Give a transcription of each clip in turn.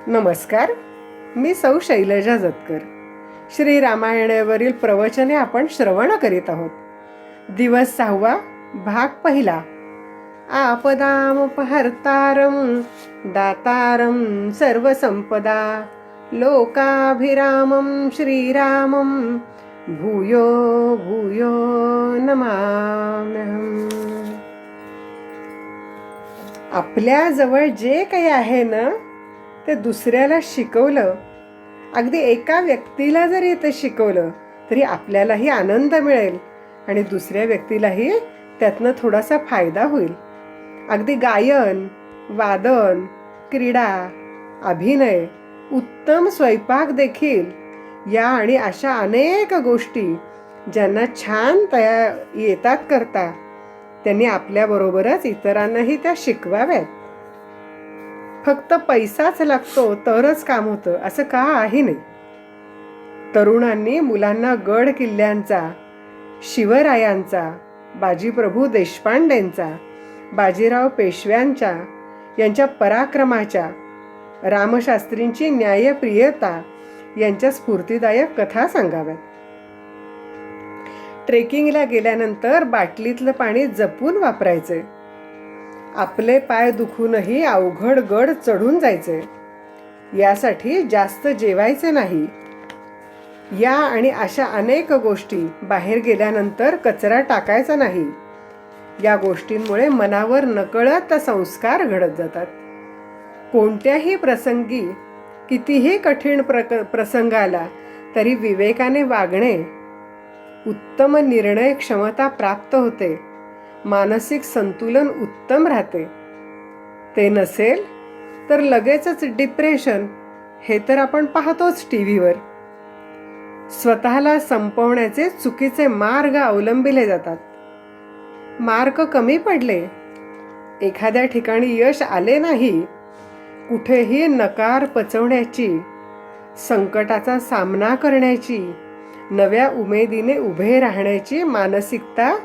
नमस्कार. मी सौ शैलजा जतकर. श्री रामायणावरील प्रवचने आपण श्रवण करीत आहोत. दिवस 6, भाग 1. आपदामपहर्तारं दातारं सर्वसंपदा लोकाभिरामं श्रीरामं भूयो भूयो नमाम्यहम्. आपल्या जवळ जे काही आहे ना ते दुसऱ्याला शिकवलं, अगदी एका व्यक्तीला जरी ते शिकवलं तरी आपल्यालाही आनंद मिळेल आणि दुसऱ्या व्यक्तीलाही त्यातनं थोडासा फायदा होईल. अगदी गायन, वादन, क्रीडा, अभिनय, उत्तम स्वयंपाक देखील या आणि अशा अनेक गोष्टी ज्यांना छान येतात करता, त्यांनी आपल्याबरोबरच इतरांनाही त्या शिकवाव्यात. फक्त पैसाच लागतो तरच काम होतं असं का आहे नाही. तरुणांनी मुलांना गड किल्ल्यांचा, शिवरायांचा, बाजीप्रभू देशपांडेंचा, बाजीराव पेशव्यांच्या यांच्या पराक्रमाच्या, रामशास्त्रींची न्यायप्रियता यांच्या स्फूर्तिदायक कथा सांगाव्यात. ट्रेकिंगला गेल्यानंतर बाटलीतलं पाणी जपून वापरायचे. आपले पाय दुखूनही अवघड गड चढून जायचे. यासाठी जास्त जेवायचे नाही. या आणि अशा अनेक गोष्टी. बाहेर गेल्यानंतर कचरा टाकायचा नाही. या गोष्टींमुळे मनावर नकळत संस्कार घडत जातात. कोणत्याही प्रसंगी, कितीही कठीण प्रसंग आला तरी विवेकाने वागणे, उत्तम निर्णय क्षमता प्राप्त होते, मानसिक संतुलन उत्तम राहते. ते नसेल तर लगेचच डिप्रेशन. हे तर आपण पाहतोच टीव्हीवर. स्वतःला संपवण्याचे चुकीचे मार्ग अवलंबिले जातात. मार्क कमी पडले, एखाद्या ठिकाणी यश आले नाही, कुठेही नकार पचवण्याची, संकटाचा सामना करण्याची, नव्या उमेदीने उभे राहण्याची मानसिकता,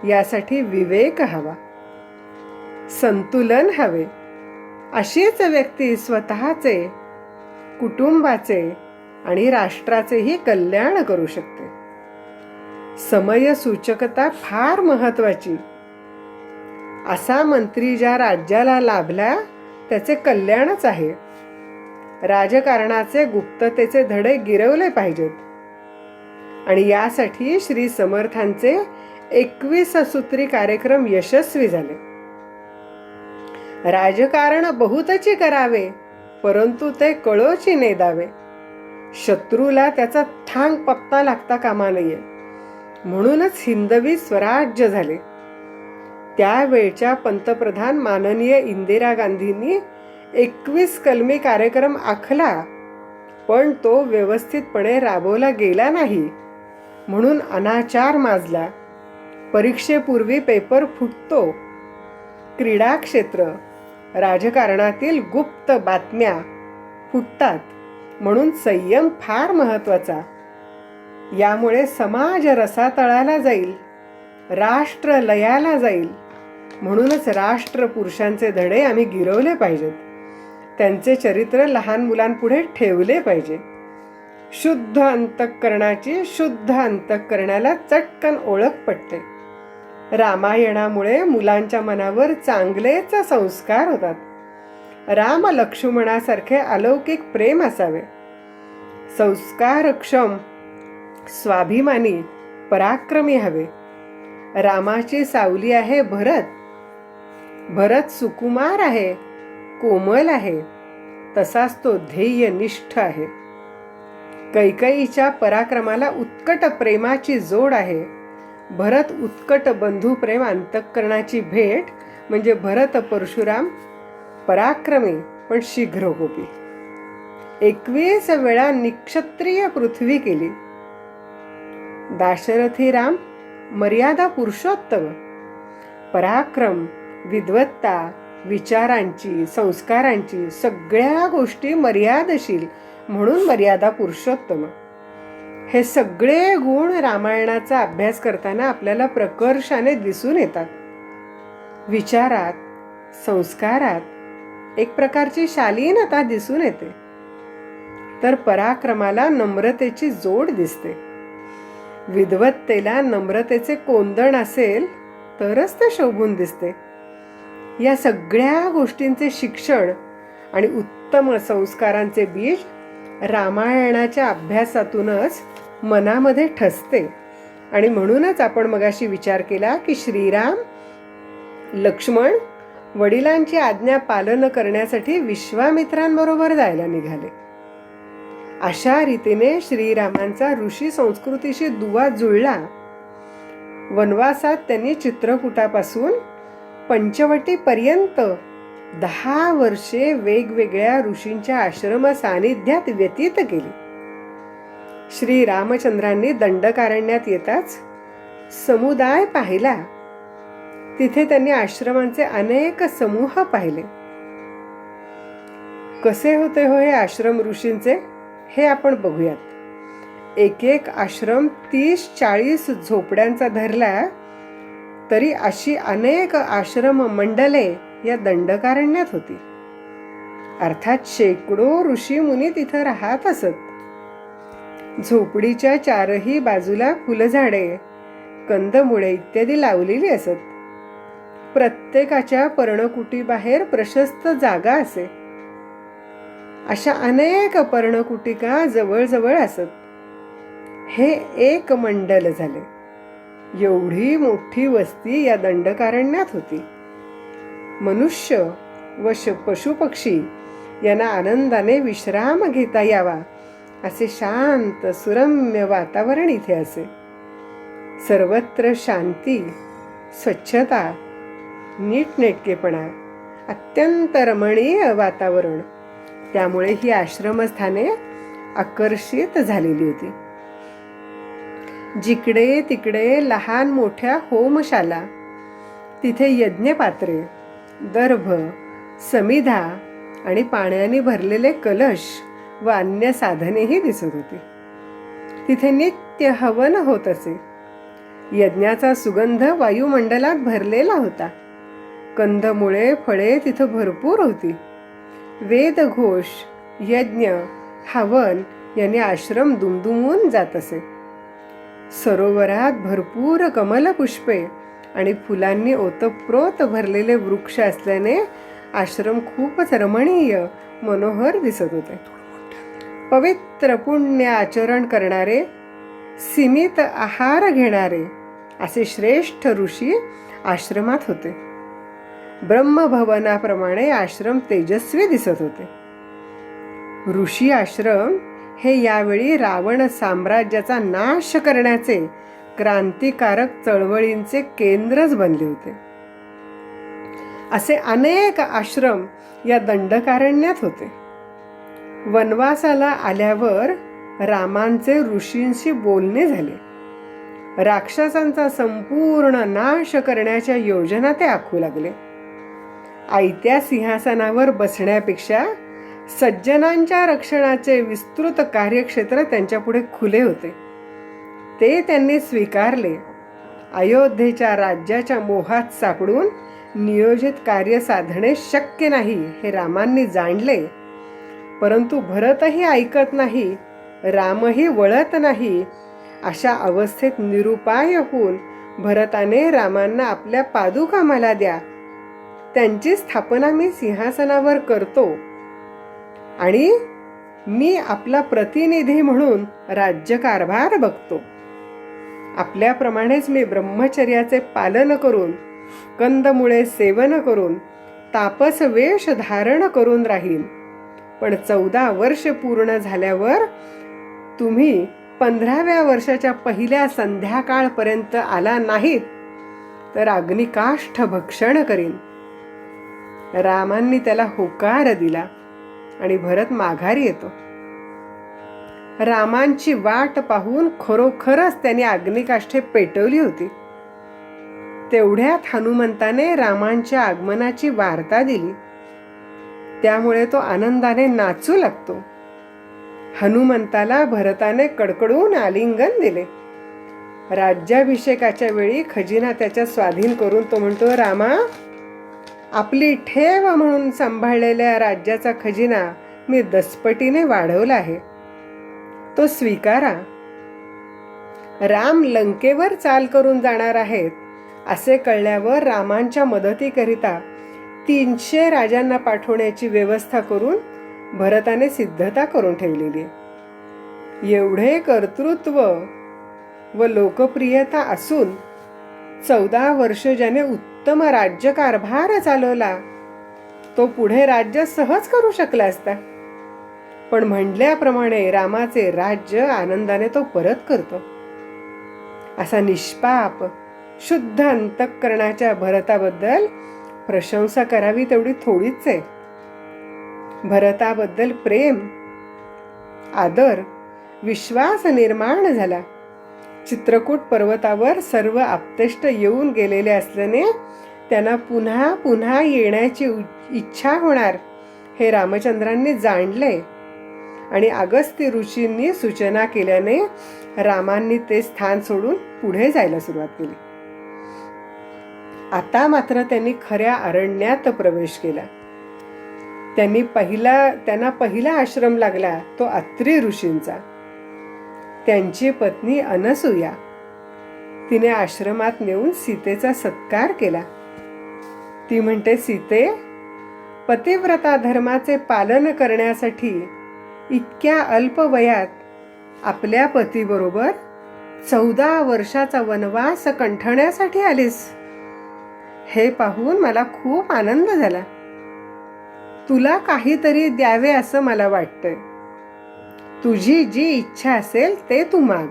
यासाठी विवेक हवा, संतुलन हवे. अशीच व्यक्ती स्वतःचे, कुटुंबाचे आणि राष्ट्राचेही कल्याण करू शकते. समयसूचकता फार महत्वाची. असा मंत्री ज्या राज्याला लाभला त्याचे कल्याणच आहे. राजकारणाचे गुप्ततेचे धडे गिरवले पाहिजेत आणि यासाठी श्री समर्थांचे 21 सूत्री कार्यक्रम यशस्वी झाले. राजकारण बहुतची करावे, परंतु ते कळोची नेदावे. शत्रूला त्याचा ठांग पत्ता लागता कामा नये. म्हणूनच हिंदवी स्वराज्य झाले. त्यावेळच्या पंतप्रधान माननीय इंदिरा गांधींनी 21 कलमी कार्यक्रम आखला, पण तो व्यवस्थितपणे राबवला गेला नाही. म्हणून अनाचार माजला. परीक्षेपूर्वी पेपर फुटतो. क्रीडा क्षेत्र, राजकारणातील गुप्त बातम्या फुटतात. म्हणून संयम फार महत्वाचा. यामुळे समाज रसातळाला जाईल, राष्ट्र लयाला जाईल. म्हणूनच राष्ट्रपुरुषांचे धडे आम्ही गिरवले पाहिजेत. त्यांचे चरित्र लहान मुलांपुढे ठेवले पाहिजे. शुद्ध अंतःकरणाची शुद्ध अंतःकरणाला चटकन ओळख पडते. रामायणामुळे मुलांच्या मनावर चांगलेच संस्कार होतात. राम लक्ष्मणासारखे अलौकिक प्रेम असावे. संस्कारक्षम, स्वाभिमानी, पराक्रमी हवे. रामाची सावली आहे भरत. भरत सुकुमार आहे, कोमल आहे, तसाच तो ध्येयनिष्ठ आहे. कैकेयीच्या पराक्रमाला उत्कट प्रेमाची जोड आहे. भरत उत्कट बंधुप्रेम अंतःकरणाची भेट म्हणजे भरत परशुराम, पराक्रमी पण शीघ्रकोपी. 21 वेळा निक्षत्रिय पृथ्वी केली. दाशरथी राम मर्यादा पुरुषोत्तम. पराक्रम, विद्वत्ता, विचारांची, संस्कारांची सगळ्या गोष्टी मर्यादशील म्हणून मर्यादा पुरुषोत्तम. हे सगळे गुण रामायणाचा अभ्यास करताना आपल्याला प्रकर्षाने दिसून येतात. विचारात, संस्कारात, एक प्रकारची शालीनता दिसून येते, तर पराक्रमाला नम्रतेची जोड दिसते. विद्वत्तेला नम्रतेचे कोंदण असेल तरच ते शोभून दिसते. या सगळ्या गोष्टींचे शिक्षण आणि उत्तम संस्कारांचे बीज रामायणाच्या अभ्यासातूनच मनामध्ये ठसते. आणि म्हणूनच आपण मगाशी विचार केला की श्रीराम लक्ष्मण वडिलांची आज्ञा पालन करण्यासाठी विश्वामित्रांबरोबर जायला निघाले. अशा रीतीने श्रीरामांचा ऋषी संस्कृतीशी दुवा जुळला. वनवासात त्यांनी चित्रकूटापासून पंचवटीपर्यंत 10 वर्षे वेगवेगळ्या ऋषींच्या आश्रम सानिध्यात व्यतीत केली. श्री रामचंद्रांनी दंडकारण्यात येताच समुदाय पाहिला. तिथे त्यांनी आश्रमांचे अनेक समूह पाहिले. कसे होते हो हे आश्रम ऋषींचे, हे आपण बघूयात. एक एक आश्रम 30-40 झोपड्यांचा धरला तरी अशी अनेक आश्रम मंडले या दंडकारण्यात होती. अर्थात शेकडो ऋषी मुनी तिथं राहत असत. झोपडीच्या चारही बाजूला फुलझाडे, कंदमुळे इत्यादी लावलेली असत. प्रत्येकाच्या पर्णकुटीबाहेर प्रशस्त जागा असे. अशा अनेक पर्णकुटिका जवळजवळ असत. हे एक मंडल झाले. एवढी मोठी वस्ती या दंडकारण्यात होती. मनुष्य व पशुपक्षी यांना आनंदाने विश्राम घेता यावा असे शांत सुरम्य वातावरण इथे असे. सर्वत्र शांती, स्वच्छता, नीटनेटकेपणा, अत्यंत रमणीय वातावरण. त्यामुळे ही आश्रमस्थाने आकर्षित झालेली होती. जिकडे तिकडे लहान मोठ्या होमशाला, तिथे यज्ञपात्रे, दर्भ, समिधा आणि पाण्याने भरलेले कलश व अन्य साधनेही दिसत होती. तिथे नित्य हवन होत असे. यज्ञाचा सुगंध वायुमंडलात भरलेला होता. कंदमुळे, फळे तिथं भरपूर होती. वेदघोष, यज्ञ, हवन यांनी आश्रम दुमदुमून जात असे. सरोवरात भरपूर कमलपुष्पे आणि फुलांनी ओतप्रोत भरलेले वृक्ष असल्याने आश्रम खूपच रमणीय, मनोहर दिसत होते. पवित्र पुण्य आचरण करणारे, सीमित आहार घेणारे असे श्रेष्ठ ऋषी आश्रमात होते. ब्रह्मभवनाप्रमाणे आश्रम तेजस्वी दिसत होते. ऋषी आश्रम हे यावेळी रावण साम्राज्याचा नाश करण्याचे क्रांतिकारक चळवळींचे केंद्रच बनले होते. असे अनेक आश्रम या दंडकारण्यात होते. वनवासाला आल्यावर रामांचे ऋषींशी बोलणे झाले. राक्षसांचा संपूर्ण नाश करण्याच्या योजना ते आखू लागले. आयत्या सिंहासनावर बसण्यापेक्षा सज्जनांच्या रक्षणाचे विस्तृत कार्यक्षेत्र त्यांच्यापुढे खुले होते. ते त्यांनी स्वीकारले. अयोध्येच्या राज्याच्या मोहात सापडून नियोजित कार्य साधणे शक्य नाही हे रामांनी जाणले. परंतु भरतही ऐकत नाही, रामही वळत नाही. अशा अवस्थेत निरुपाय होऊन भरताने रामांना आपल्या पादुका मला द्या, त्यांची स्थापना मी सिंहासनावर करतो आणि मी आपला प्रतिनिधी म्हणून राज्यकारभार बघतो. आपल्याप्रमाणेच मी ब्रह्मचर्याचे पालन करून, कंदमुळे सेवन करून, तापस वेश धारण करून राहीन. पण 14 वर्ष पूर्ण झाल्यावर तुम्ही 15व्या वर्षाच्या पहिल्या संध्याकाळपर्यंत आला नाहीत तर अग्निकाष्ठ भक्षण करीन. रामांनी त्याला होकार दिला आणि भरत माघारी येतो. रामांची वाट पाहून खरोखरच त्याने अग्निकाष्ठे पेटवली होती. तेवढ्यात हनुमंताने रामांच्या आगमनाची वार्ता दिली. त्यामुळे तो आनंदाने नाचू लागतो. हनुमंताला भरताने कडकडून आलिंगन दिले. राज्याभिषेकाच्या वेळी खजिना त्याच्या स्वाधीन करून तो म्हणतो, रामा, आपली ठेव म्हणून सांभाळलेल्या राज्याचा खजिना मी दसपटीने वाढवला आहे, तो स्वीकारा. राम लंकेवर चाल करून जाणार आहेत असे कळल्यावर रामांच्या मदतीकरिता 300 राजांना पाठवण्याची व्यवस्था करून भरताने सिद्धता करून ठेवलेली आहे. एवढे कर्तृत्व व लोकप्रियता असून 14 वर्ष ज्याने उत्तम राज्यकारभार चालवला तो पुढे राज्य सहज करू शकला असता. पण म्हणल्याप्रमाणे रामाचे राज्य आनंदाने तो परत करतो. असा निष्पाप शुद्ध अंतःकरणाच्या भरताबद्दल प्रशंसा करावी तेवढी थोडीच आहे. भरताबद्दल प्रेम, आदर, विश्वास निर्माण झाला. चित्रकूट पर्वतावर सर्व आप्तेष्ट येऊन गेलेले असल्याने त्यांना पुन्हा पुन्हा येण्याची इच्छा होणार हे रामचंद्रांनी जाणले आणि अगस्त्य ऋषींनी सूचना केल्याने रामांनी ते स्थान सोडून पुढे जायला सुरुवात केली. आता मात्र त्यांनी खऱ्या अरण्यात प्रवेश केला. त्यांना पहिला आश्रम लागला तो अत्री ऋषींचा. त्यांची पत्नी अनसूया, तिने आश्रमात नेऊन सीतेचा सत्कार केला. ती म्हणते, सीते, पतिव्रता धर्माचे पालन करण्यासाठी इतक्या अल्प वयात आपल्या पतीबरोबर 14 वर्षाचा वनवास कंठण्यासाठी आलीस. हे पाहून मला खूप आनंद झाला. तुला काहीतरी द्यावे असं मला वाटतंय. तुझी जी इच्छा असेल ते तू माग.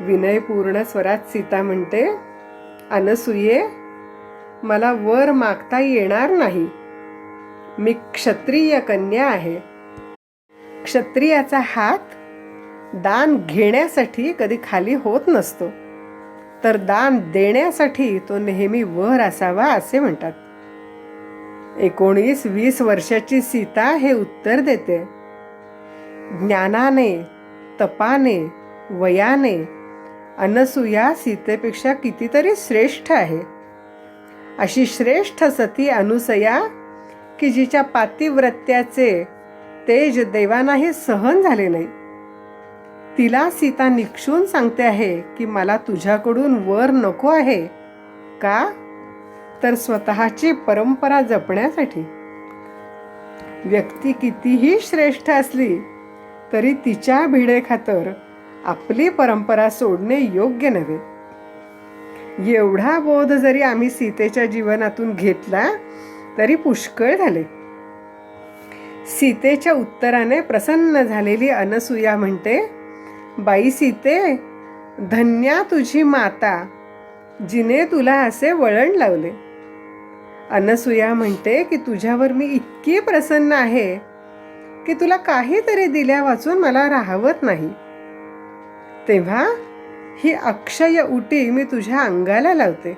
विनयपूर्ण स्वरात सीता म्हणते, अनसूये, मला वर मागता येणार नाही. मी क्षत्रिय कन्या आहे. क्षत्रियाचा हात दान घेण्यासाठी कधी खाली होत नसतो, तर दान देण्यासाठी तो नेहमी वर असावा असे म्हणतात. 19-20 वर्षाची सीता हे उत्तर देते. ज्ञानाने, तपाने, वयाने अनसूया सीतेपेक्षा कितीतरी श्रेष्ठ आहे. अशी श्रेष्ठ सती अनुसया की जिच्या पातिव्रत्याचे तेज देवांनाही सहन झाले नाही. तिला सीता निक्षून सांगते आहे की मला तुझ्याकडून वर नको आहे. का? तर स्वतःची परंपरा जपण्यासाठी. व्यक्ती कितीही श्रेष्ठ असली तरी तिच्या भिडेखातर आपली परंपरा सोडणे योग्य नव्हे. एवढा बोध जरी आम्ही सीतेच्या जीवनातून घेतला तरी पुष्कळ झाले. सीतेच्या उत्तराने प्रसन्न झालेली अनसूया म्हणते, बाई सीते, धन्या तुझी माता जिने तुला असे वळण लावले. अनसूया म्हणते की तुझ्यावर मी इतकी प्रसन्न आहे की तुला काहीतरी दिल्या वाचून मला राहवत नाही. तेव्हा ही अक्षय उटी मी तुझ्या अंगाला लावते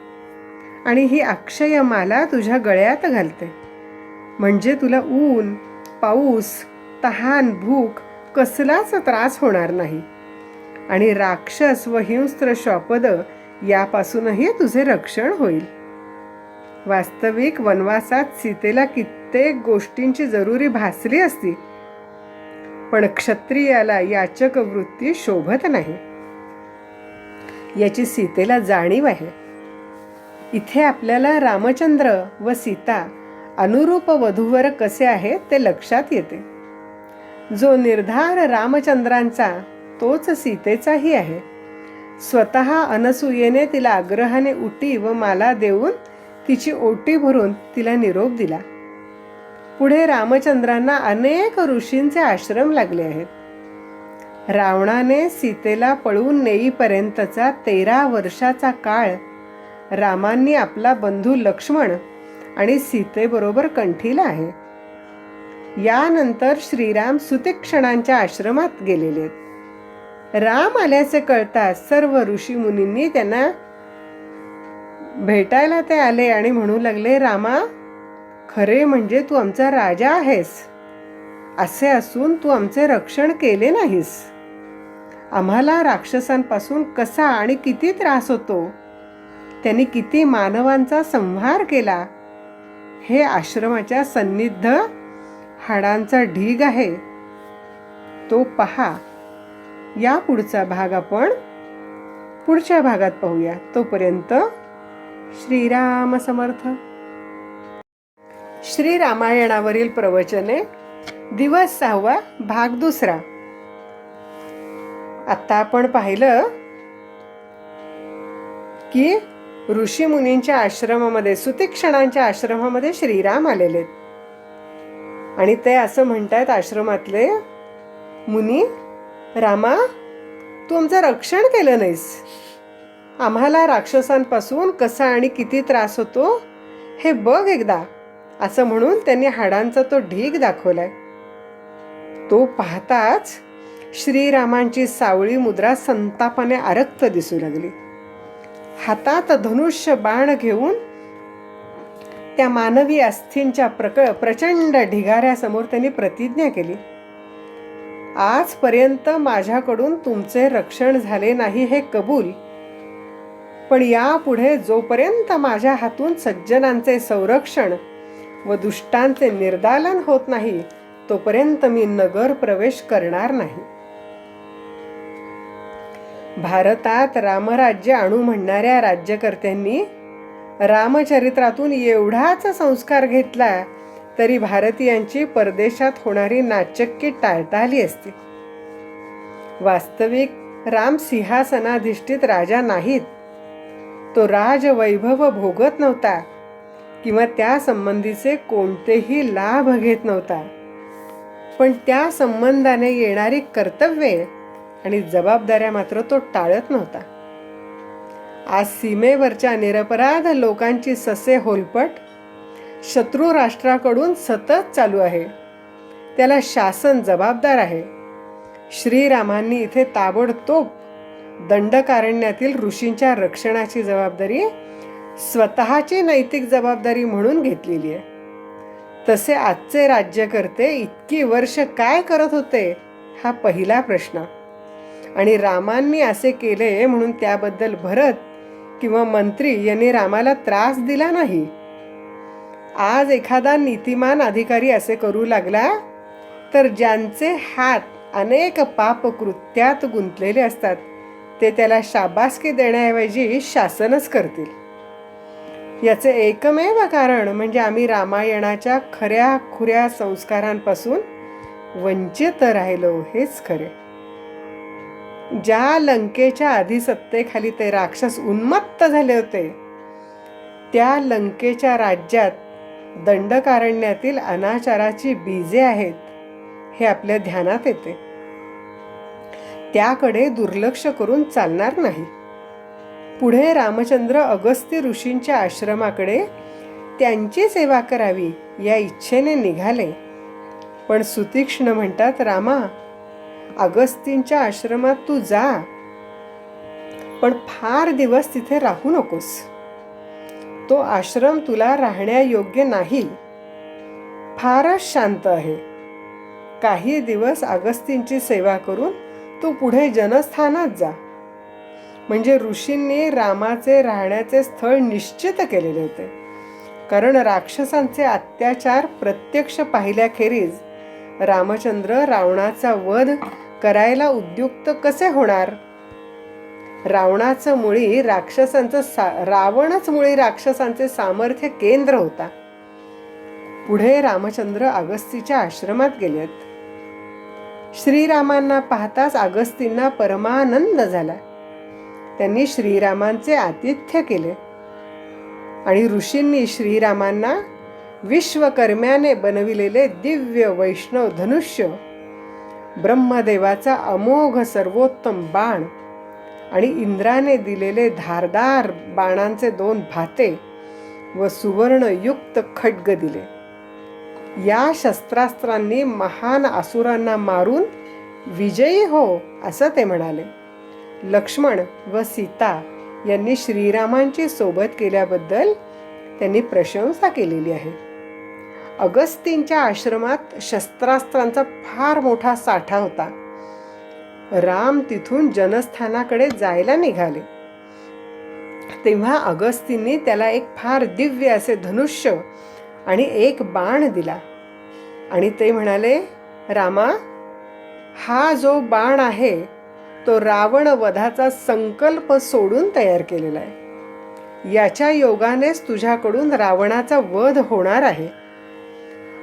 आणि ही अक्षय माला तुझ्या गळ्यात घालते. म्हणजे तुला ऊन, पाऊस, तहान, भूक कसलाच त्रास होणार नाही आणि राक्षस व हिंस्त्र श्वापद यापासूनही तुझे रक्षण होईल. वास्तविक वनवासात सीतेला कित्येक गोष्टींची जरुरी भासली असती, पण क्षत्रियाला याचक वृत्ती शोभत नाही याची सीतेला जाणीव आहे. इथे आपल्याला रामचंद्र व सीता अनुरूप वधूवर कसे आहेत ते लक्षात येते. जो निर्धार रामचंद्रांचा तोच सीतेचाही आहे. स्वतः अनसूयेने तिला आग्रहाने उटी व माला देऊन तिची ओटी भरून तिला निरोप दिला. पुढे रामचंद्रांना अनेक ऋषींचे आश्रम लागले आहेत. रावणाने सीतेला पळवून नेईपर्यंतचा 13 वर्षाचा काळ रामांनी आपला बंधू लक्ष्मण आणि सीतेबरोबर कंठीला आहे. यानंतर श्रीराम सुतीक्षणांच्या आश्रमात गेलेले आहेत. राम आल्याचे कळताच सर्व ऋषी मुनींनी त्यांना भेटायला ते आले आणि म्हणू लागले, रामा, खरे म्हणजे तू आमचा राजा आहेस. असे असून तू आमचे रक्षण केले नाहीस. आम्हाला राक्षसांपासून कसा आणि किती त्रास होतो, त्यांनी किती मानवांचा संहार केला हे आश्रमाच्या सन्निध हाडांचा ढीग आहे, तो पहा. या पुढचा भाग आपण पुढच्या भागात पाहूया. तोपर्यंत श्रीराम समर्थ. श्री रामायणावरील प्रवचने, दिवस 6, भाग 2. आता आपण पाहिलं की ऋषी मुनींच्या आश्रमामध्ये, सुतीक्षणांच्या आश्रमामध्ये श्रीराम आलेले आणि ते असं म्हणतात आश्रमातले मुनी, रामा, तू आमचं रक्षण केलं नाहीस. आम्हाला राक्षसांपासून कसा आणि किती त्रास होतो हे बघ एकदा, असं म्हणून त्यांनी हाडांचा तो ढीग दाखवलाय. तो पाहताच श्रीरामांची सावळी मुद्रा संतापाने आरक्त दिसू लागली. हातात धनुष्य बाण घेऊन त्या मानवी अस्थींच्या प्रचंड ढिगाऱ्यासमोर त्यांनी प्रतिज्ञा केली, आजपर्यंत माझ्याकडून तुमचे रक्षण झाले नाही हे कबूल, पण यापुढे जोपर्यंत माझ्या हातून सज्जनांचे संरक्षण व दुष्टांचे निर्दालन होत नाही, तोपर्यंत मी नगर प्रवेश करणार नाही. भारतात रामराज्य आणू म्हणणाऱ्या राज्यकर्त्यांनी रामचरित्रातून एवढाच संस्कार घेतला तरी भारतीयांची परदेशात होणारी नाचक्की टाळता आली असती. वास्तविक राम सिंहासनाधिष्ठित राजा नाहीत. तो राजवैभव भोगत नव्हता किंवा त्या संबंधीचे कोणतेही लाभ घेत नव्हता, पण त्या संबंधाने येणारी कर्तव्ये आणि जबाबदाऱ्या मात्र तो टाळत नव्हता. आज सीमेवरच्या निरपराध लोकांची ससे होलपट शत्रू राष्ट्राकडून सतत चालू आहे. त्याला शासन जबाबदार आहे. श्रीरामांनी इथे ताबडतोब दंडकारण्यातील ऋषींच्या रक्षणाची जबाबदारी स्वतःची नैतिक जबाबदारी म्हणून घेतलेली आहे. तसे आजचे राज्यकर्ते इतकी वर्ष काय करत होते हा पहिला प्रश्न. आणि रामांनी असे केले म्हणून त्याबद्दल भरत किंवा मंत्री यांनी रामाला त्रास दिला नाही. आज एखादा नीतिमान अधिकारी असे करू लागला तर ज्यांचे हात अनेक पापकृत्यात गुंतलेले असतात ते त्याला शाबासकी देण्याऐवजी शासनच करतील. याचे एकमेव कारण म्हणजे आम्ही रामायणाच्या खऱ्या खुऱ्या संस्कारांपासून वंचित राहिलो हेच खरे. ज्या लंकेच्या अधिसत्तेखाली ते राक्षस उन्मत्त झाले होते, त्या लंकेच्या राज्यात दंडकारण्यातील अनाचाराची बीजे आहेत हे आपल्या ध्यानात येते. त्याकडे दुर्लक्ष करून चालणार नाही. पुढे रामचंद्र अगस्त्य ऋषींच्या आश्रमाकडे त्यांची सेवा करावी या इच्छेने निघाले. पण सुतीक्ष्ण म्हणतात, रामा, अगस्तींच्या आश्रमात तू जा, पण फार दिवस तिथे राहू नकोस. तो आश्रम तुला राहण्यायोग्य नाही. फारच शांत आहे. काही दिवस अगस्तींची सेवा करून तू पुढे जनस्थानात जा. म्हणजे ऋषींनी रामाचे राहण्याचे स्थळ निश्चित केलेले होते. कारण राक्षसांचे अत्याचार प्रत्यक्ष पाहिल्याखेरीज रामचंद्र रावणाचा वध करायला उद्युक्त कसे होणार? रावणच मुळी राक्षसांचे सामर्थ्य केंद्र होता. पुढे रामचंद्र अगस्तीच्या आश्रमात गेलेत. श्रीरामांना पाहताच अगस्तींना परमानंद झाला. त्यांनी श्रीरामांचे आतिथ्य केले आणि ऋषींनी श्रीरामांना विश्वकर्म्याने बनविलेले दिव्य वैष्णव धनुष्य, ब्रह्मदेवाचा अमोघ सर्वोत्तम बाण आणि इंद्राने दिलेले धारदार बाणांचे 2 भाते व सुवर्णयुक्त खड्ग दिले. या शस्त्रास्त्रांनी महान असुरांना मारून विजयी हो असं ते म्हणाले. लक्ष्मण व सीता यांनी श्रीरामांची सोबत केल्याबद्दल त्यांनी प्रशंसा केलेली आहे. अगस्तींच्या आश्रमात शस्त्रास्त्रांचा फार मोठा साठा होता. राम तिथून जनस्थानाकडे जायला निघाले तेव्हा अगस्तींनी त्याला एक फार दिव्य असे धनुष्य आणि एक बाण दिला आणि ते म्हणाले, रामा, हा जो बाण आहे तो रावण वधाचा संकल्प सोडून तयार केलेला आहे. याच्या योगानेच तुझ्याकडून रावणाचा वध होणार आहे.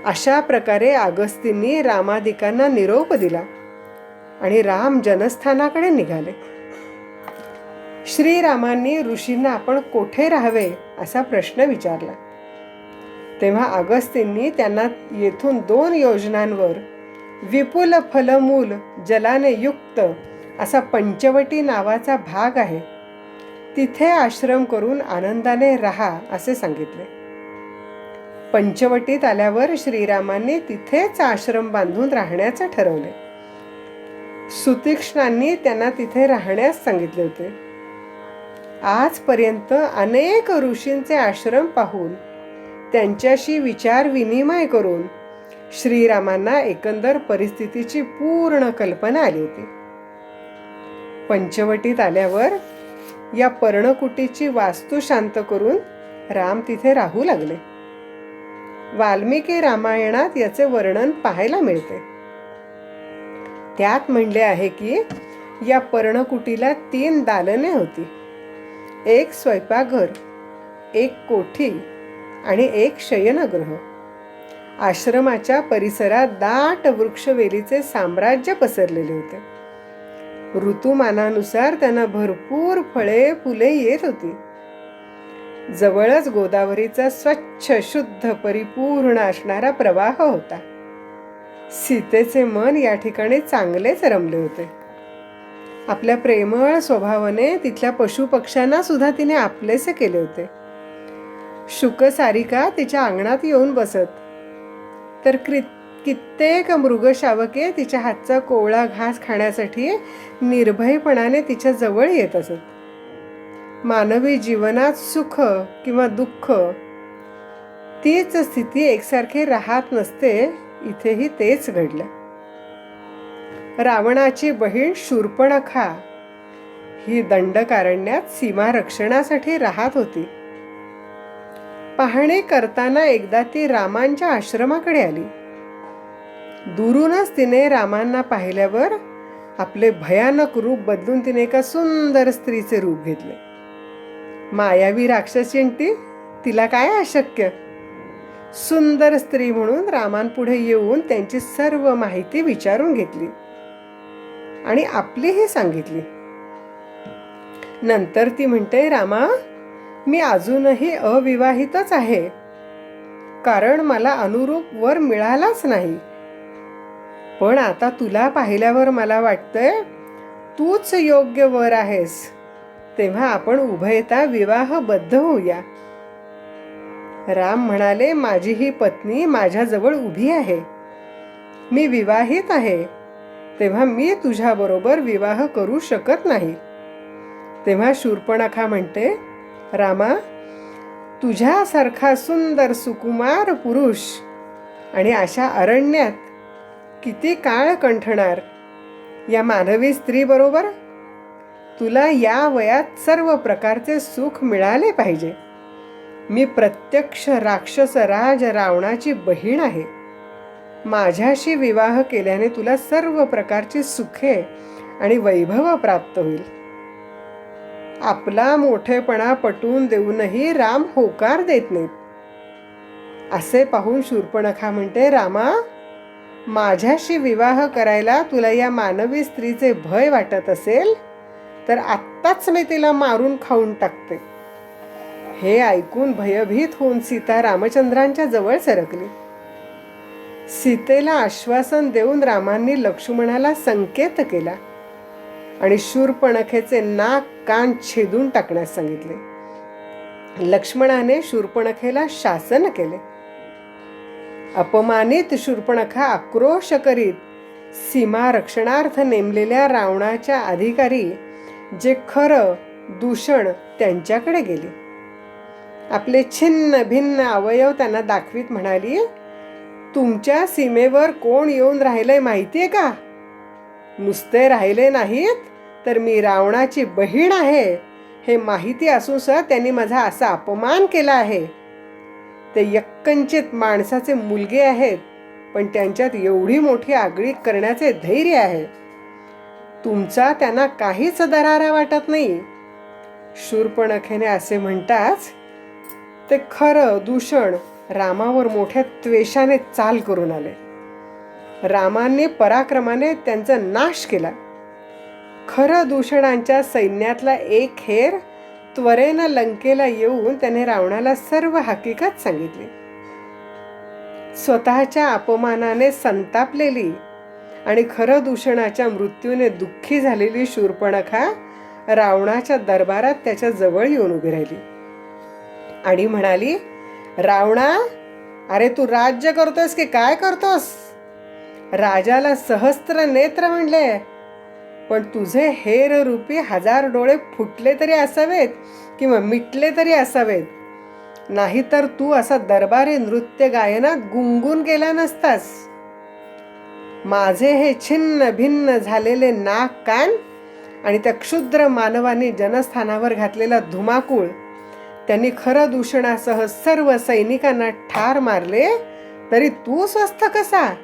अशा प्रकारे अगस्तींनी रामादिकांना निरोप दिला आणि राम जनस्थानाकडे निघाले. श्रीरामांनी ऋषींना आपण कोठे राहावे असा प्रश्न विचारला. तेव्हा अगस्तींनी त्यांना येथून 2 योजनांवर विपुल फलमूल जलाने युक्त असा पंचवटी नावाचा भाग आहे, तिथे आश्रम करून आनंदाने राहा असे सांगितले. पंचवटीत आल्यावर श्रीरामांनी तिथेच आश्रम बांधून राहण्याचे ठरवले. सुतीक्ष्णांनी त्यांना तिथे राहण्यास सांगितले होते. आजपर्यंत अनेक ऋषींचे आश्रम पाहून त्यांच्याशी विचार विनिमय करून श्रीरामांना एकंदर परिस्थितीची पूर्ण कल्पना आली होती. पंचवटीत आल्यावर या पर्णकुटीची वास्तू शांत करून राम तिथे राहू लागले. वाल्मिकी रामायणात याचे वर्णन पाहायला मिळते. त्यात म्हणले आहे की या पर्णकुटीला 3 दालने होती. एक स्वयंपाकघर, एक कोठी आणि एक शयनगृह. आश्रमाच्या परिसरात दाट वृक्षवेलीचे साम्राज्य पसरलेले होते. ऋतुमानानुसार त्यांना भरपूर फळे फुले येत होती. जवळच गोदावरीचा स्वच्छ शुद्ध परिपूर्ण असणारा प्रवाह होता. सीतेचे मन या ठिकाणी चांगलेच रमले होते. आपल्या प्रेमळ स्वभावाने तिथल्या पशुपक्ष्यांना सुद्धा तिने आपलेसे केले होते. शुकसारिका तिच्या अंगणात येऊन बसत, तर कित्येक मृगशावके तिच्या हातचा कोवळा घास खाण्यासाठी निर्भयपणाने तिच्या जवळ येत असत. मानवी जीवनात सुख किंवा दुःख तीच स्थिती एकसारखी राहत नसते. इथेही तेच घडलं. रावणाची बहीण शूर्पणखा ही दंडकारण्यात सीमारक्षणासाठी राहत होती. पाहणी करताना एकदा ती रामांच्या आश्रमाकडे आली. दुरूनच तिने रामांना पाहिल्यावर आपले भयानक रूप बदलून तिने एका सुंदर स्त्रीचे रूप घेतले. मायावी राक्षसींटी, तिला काय अशक्य. सुंदर स्त्री म्हणून रामांपुढे येऊन त्यांची सर्व माहिती विचारून घेतली आणि आपलीही सांगितली. नंतर ती म्हणते, रामा, मी अजूनही अविवाहितच आहे, कारण मला अनुरूप वर मिळालाच नाही. पण आता तुला पाहिल्यावर मला वाटतंय तूच योग्य वर आहेस. तेव्हा आपण उभयता विवाहबद्ध होऊया. राम म्हणाले, माझी ही पत्नी माझ्याजवळ उभी आहे. मी विवाहित आहे, तेव्हा मी तुझ्याबरोबर विवाह करू शकत नाही. तेव्हा शूर्पणखा म्हणते, रामा, तुझ्यासारखा सुंदर सुकुमार पुरुष आणि अशा अरण्यात किती काळ कंठणार या मानवी स्त्री बरोबर? तुला या वयात सर्व प्रकारचे सुख मिळाले पाहिजे. मी प्रत्यक्ष राक्षस राज रावणाची बहीण आहे. माझ्याशी विवाह केल्याने तुला सर्व प्रकारची सुखे आणि वैभव प्राप्त होईल. आपला मोठेपणा पटवून देऊनही राम होकार देत नाहीत. असे पाहून शूर्पणखा म्हणते, रामा, माझ्याशी विवाह करायला तुला या मानवी स्त्रीचे भय वाटत असेल तर आत्ताच मी तिला मारून खाऊन टाकते. हे ऐकून भयभीत होऊन सीता रामचंद्रांच्या जवळ सरकली. सीतेला आश्वासन देऊन रामांनी लक्ष्मणाला संकेत केला आणि शूर्पणखेचे नाक कान छेदून टाकण्यास सांगितले. लक्ष्मणाने शूर्पणखेला शासन केले. अपमानित शूर्पणखा आक्रोश करीत सीमा रक्षणार्थ नेमलेल्या रावणाच्या अधिकारी जे खरं दूषण त्यांच्याकडे गेली. आपले छिन्न भिन्न अवयव त्यांना दाखवीत म्हणाली, तुमच्या सीमेवर कोण येऊन राहिलंय माहितीये का? नुसते राहिले नाहीत तर मी रावणाची बहीण आहे हे माहिती असून सुद्धा त्यांनी माझा असा अपमान केला आहे. ते यक्कंचित माणसाचे मुलगे आहेत, पण त्यांच्यात एवढी मोठी आगळीक करण्याचे धैर्य आहे. तुमचा त्यांना काहीच दरारा वाटत नाही. शूर्पणखेने असे म्हणताच ते खरं दूषण रामावर मोठ्या त्वेषाने चाल करून आले. रामाने पराक्रमाने त्यांचा नाश केला. खरं दूषणांच्या सैन्यातला एक हेर त्वरेनं लंकेला येऊन त्याने रावणाला सर्व हकीकत सांगितली. स्वतःच्या अपमानाने संतापलेली आणि खरं दूषणाच्या मृत्यूने दुःखी झालेली शूर्पणखा रावणाच्या दरबारात त्याच्या जवळ येऊन उभी राहिली आणि म्हणाली, रावणा, अरे तू राज्य करतोस की काय करतोस? राजाला सहस्त्र नेत्र म्हणले, पण तुझे हेर रूपी 1000 डोळे फुटले तरी असावेत किंवा मिटले तरी असावेत, नाहीतर तू असा दरबारी नृत्य गायनात गुंगून गेला नसतास. माझे हे छिन्न भिन्न झालेले नाक कान आणि त्या क्षुद्र मानवाने जनस्थानावर घातलेला धुमाकूळ, त्यांनी खरं दूषणासह सर्व सैनिकांना ठार मारले, तरी तू स्वस्थ कसा?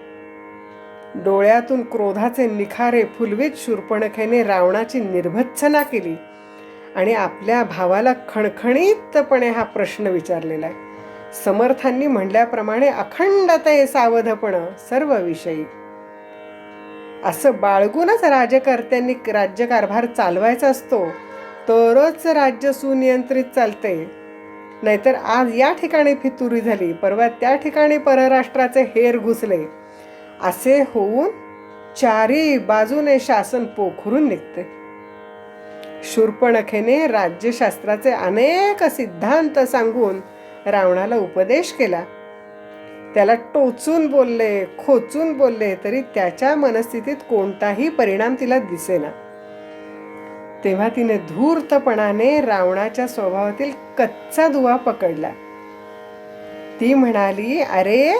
डोळ्यातून क्रोधाचे निखारे फुलवीत शूर्पणखेने रावणाची निर्भत्सना केली आणि आपल्या भावाला खणखणीतपणे हा प्रश्न विचारलेला आहे. समर्थांनी म्हणल्याप्रमाणे अखंडते सावधपण सर्व विषयी. असं बाळगूनच राजकर्त्यांनी राज्यकारभार चालवायचा असतो, तरच राज्य सुनियंत्रित चालते. नाहीतर आज या ठिकाणी फितुरी झाली, परवा त्या ठिकाणी परराष्ट्राचे हेर घुसले, असे होऊन चारी बाजूने शासन पोखरून निघते. शूर्पणखेने राज्यशास्त्राचे अनेक सिद्धांत सांगून रावणाला उपदेश केला. त्याला टोचून बोलले, खोचून बोलले, तरी त्याच्या मनस्थितीत कोणताही परिणाम तिला दिसेना. तेव्हा तिने धूर्तपणाने रावणाच्या स्वभावातील कच्चा दुवा पकडला. ती म्हणाली, अरे,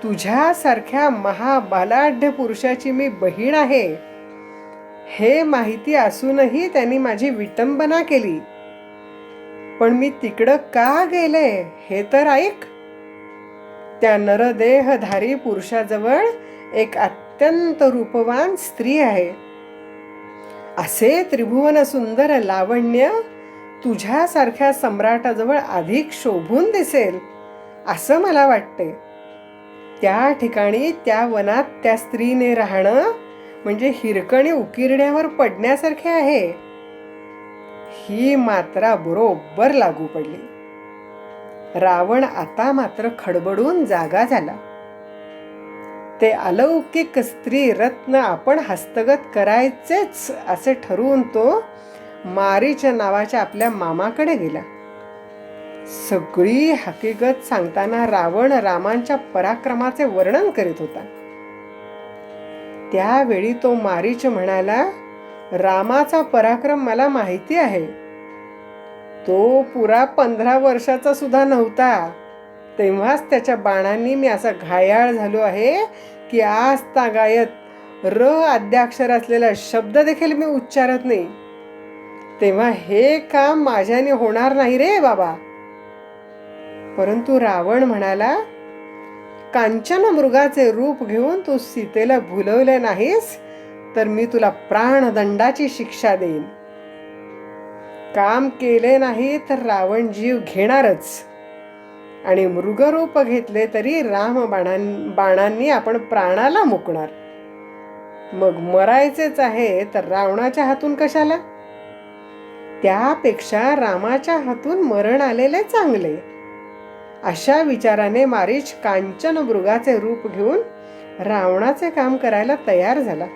तुझ्यासारख्या महाबलाढ्य पुरुषाची मी बहीण आहे हे माहिती असूनही त्यांनी माझी विटंबना केली. पण मी तिकडं का गेले हे तर ऐक. त्या नरदेहधारी पुरुषाजवळ एक अत्यंत रूपवान स्त्री आहे. असे त्रिभुवन सुंदर लावण्य तुझ्यासारख्या सम्राटाजवळ अधिक शोभून दिसेल असं मला वाटते. त्या ठिकाणी त्या वनात त्या स्त्रीने राहणं म्हणजे हिरकणी उकिरड्यावर पडण्यासारखे आहे. ही मात्रा बरोबर लागू पडली. रावण आता मात्र खडबडून जागा झाला. ते अलौकिक स्त्री रत्न आपण हस्तगत करायचेच असे ठरवून तो मारीच नावाच्या आपल्या मामाकडे गेला. सगळी हकीकत सांगताना रावण रामांच्या पराक्रमाचे वर्णन करीत होता. त्यावेळी तो मारीच म्हणाला, रामाचा पराक्रम मला माहिती आहे. तो पुरा 15 वर्षाचा सुद्धा नव्हता, तेव्हाच त्याच्या बाणांनी मी असा घायाळ झालो आहे की आज तागायत र आद्याक्षर असलेला शब्द देखील मी उच्चारत नाही. तेव्हा हे काम माझ्याने होणार नाही रे बाबा. परंतु रावण म्हणाला, कांचन मृगाचे रूप घेऊन तू सीतेला भुलवले नाहीस तर मी तुला प्राणदंडाची शिक्षा देईन. काम केले नाही तर रावण जीव घेणारच, आणि मृगरूप घेतले तरी राम बाणांनी आपण प्राणाला मुकणार. मग मरायचेच आहे तर रावणाच्या हातून कशाला? त्यापेक्षा रामाच्या हातून मरण आलेले चांगले. अशा विचाराने मारीच कांचन मृगाचे रूप घेऊन रावणाचे काम करायला तयार झाला.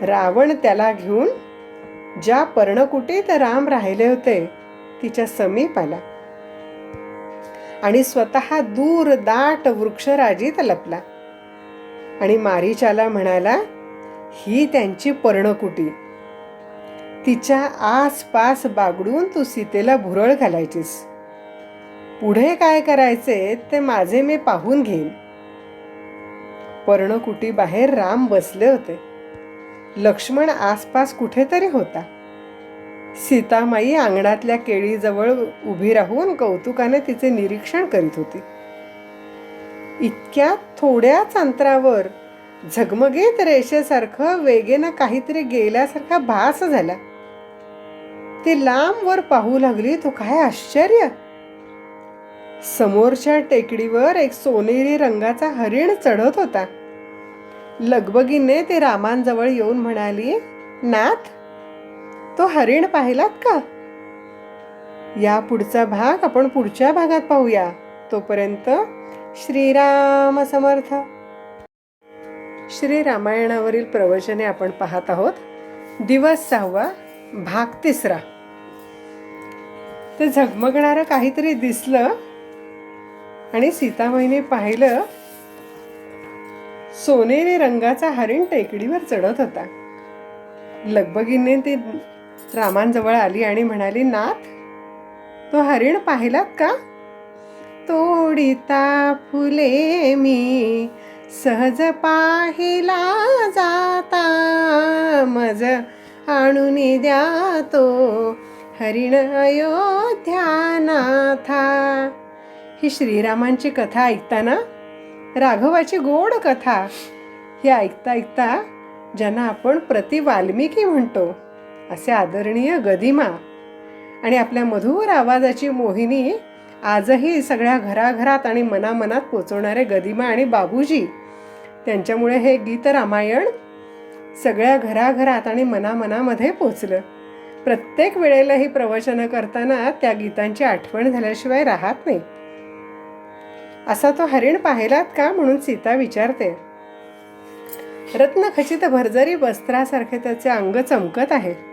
रावण त्याला घेऊन ज्या पर्णकुटीत राम राहिले होते तिच्या समीप आला आणि स्वतः दूर दाट वृक्षराजीत लपला आणि मारीचाला म्हणाला, ही त्यांची पर्णकुटी. तिच्या आसपास बागडून तू सीतेला भुरळ घालायचीस. पुढे काय करायचे ते माझे मी पाहून घेईन. पर्णकुटी बाहेर राम बसले होते. लक्ष्मण आसपास कुठेतरी होता. सीतामाई अंगणातल्या केळीजवळ उभी राहून कौतुकाने तिचे निरीक्षण करीत होती. इतक्या थोड्याच अंतरावर झगमगीत रेषेसारखं वेगेनं काहीतरी गेल्यासारखा भास झाला. ती लांब वर पाहू लागली. तो काय आश्चर्य! समोरच्या टेकडीवर एक सोनेरी रंगाचा हरिण चढत होता. लगबगीने ती रामांजवळ येऊन म्हणाली, नाथ, तो हरिण पाहिलात का? या पुढचा भाग आपण पुढच्या भागात पाहूया. तोपर्यंत श्रीराम समर्थ. श्री रामायणावरील प्रवचने आपण पाहत आहोत. दिवस 6, भाग 3. ते झगमगणारं काहीतरी दिसलं आणि सीतामाईने पाहिलं. सोनेरी रंगाचा हरिण टेकडीवर चढत होता. लगबगीने ती रामांजवळ आली आणि म्हणाली, नाथ, तो हरिण पाहिलात का? तोडिता फुले मी सहज पाहिला जाता, मज आणून द्या तो हरिण अयोध्यानाथा. ही श्रीरामांची कथा ऐकताना, राघवाची गोड कथा ही ऐकता ऐकता ज्यांना आपण प्रति वाल्मिकी म्हणतो असे आदरणीय गदिमा आणि आपल्या मधुर आवाजाची मोहिनी आजही सगळ्या घराघरात आणि मनामनात पोचवणारे गदिमा आणि बाबूजी, त्यांच्यामुळे हे गीत रामायण सगळ्या घराघरात आणि मनामनामध्ये पोचलं. प्रत्येक वेळेला ही प्रवचनं करताना त्या गीतांची आठवण झाल्याशिवाय राहत नाही. असा तो हरिण पाहिलात का म्हणून सीता विचारते. रत्नखचित भरजरी वस्त्रासारखे त्याचे अंग चमकत आहे.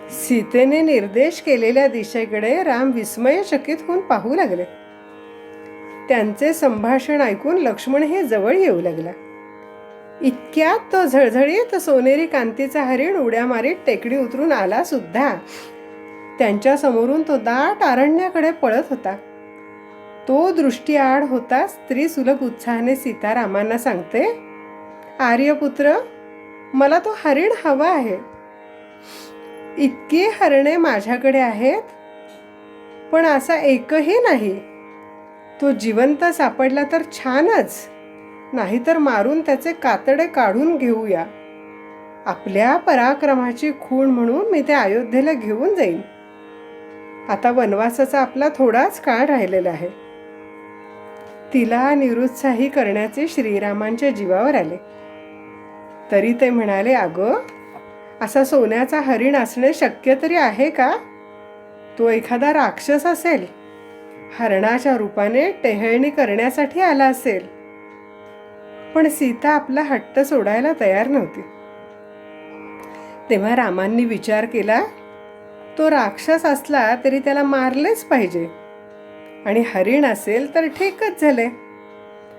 सीतेने निर्देश केलेल्या दिशेकडे राम विस्मयचकित होऊन पाहू लागले. त्यांचे संभाषण ऐकून लक्ष्मण हे जवळ येऊ लागला. इतक्यात तो झळझळीत सोनेरी कांतीचा हरिण उड्या मारीत टेकडी उतरून आला सुद्धा. त्यांच्या समोरून तो दाट अरण्याकडे पळत होता. तो दृष्टीआड होता. स्त्री सुलभ उत्साहाने सीतारामांना सांगते, आर्यपुत्र, मला तो हरिण हवा आहे. इतकी हरणे माझ्याकडे आहेत, पण असा एकही नाही. तो जिवंत सापडला तर छानच, नाहीतर मारून त्याचे कातडे काढून घेऊया. आपल्या पराक्रमाची खूण म्हणून मी ते अयोध्येला घेऊन जाईन. आता वनवासाचा आपला थोडाच काळ राहिलेला आहे. तिला निरुत्साही करण्याचे श्रीरामांच्या जीवावर आले. तरी ते म्हणाले, अगं, असा सोन्याचा हरिण असणे शक्य तरी आहे का? तो एखादा राक्षस असेल, हरणाच्या रूपाने टेहळणी करण्यासाठी आला असेल. पण सीता आपला हट्ट सोडायला तयार नव्हती. तेव्हा रामांनी विचार केला, तो राक्षस असला तरी त्याला मारलेच पाहिजे, आणि हरिण असेल तर ठीकच झाले.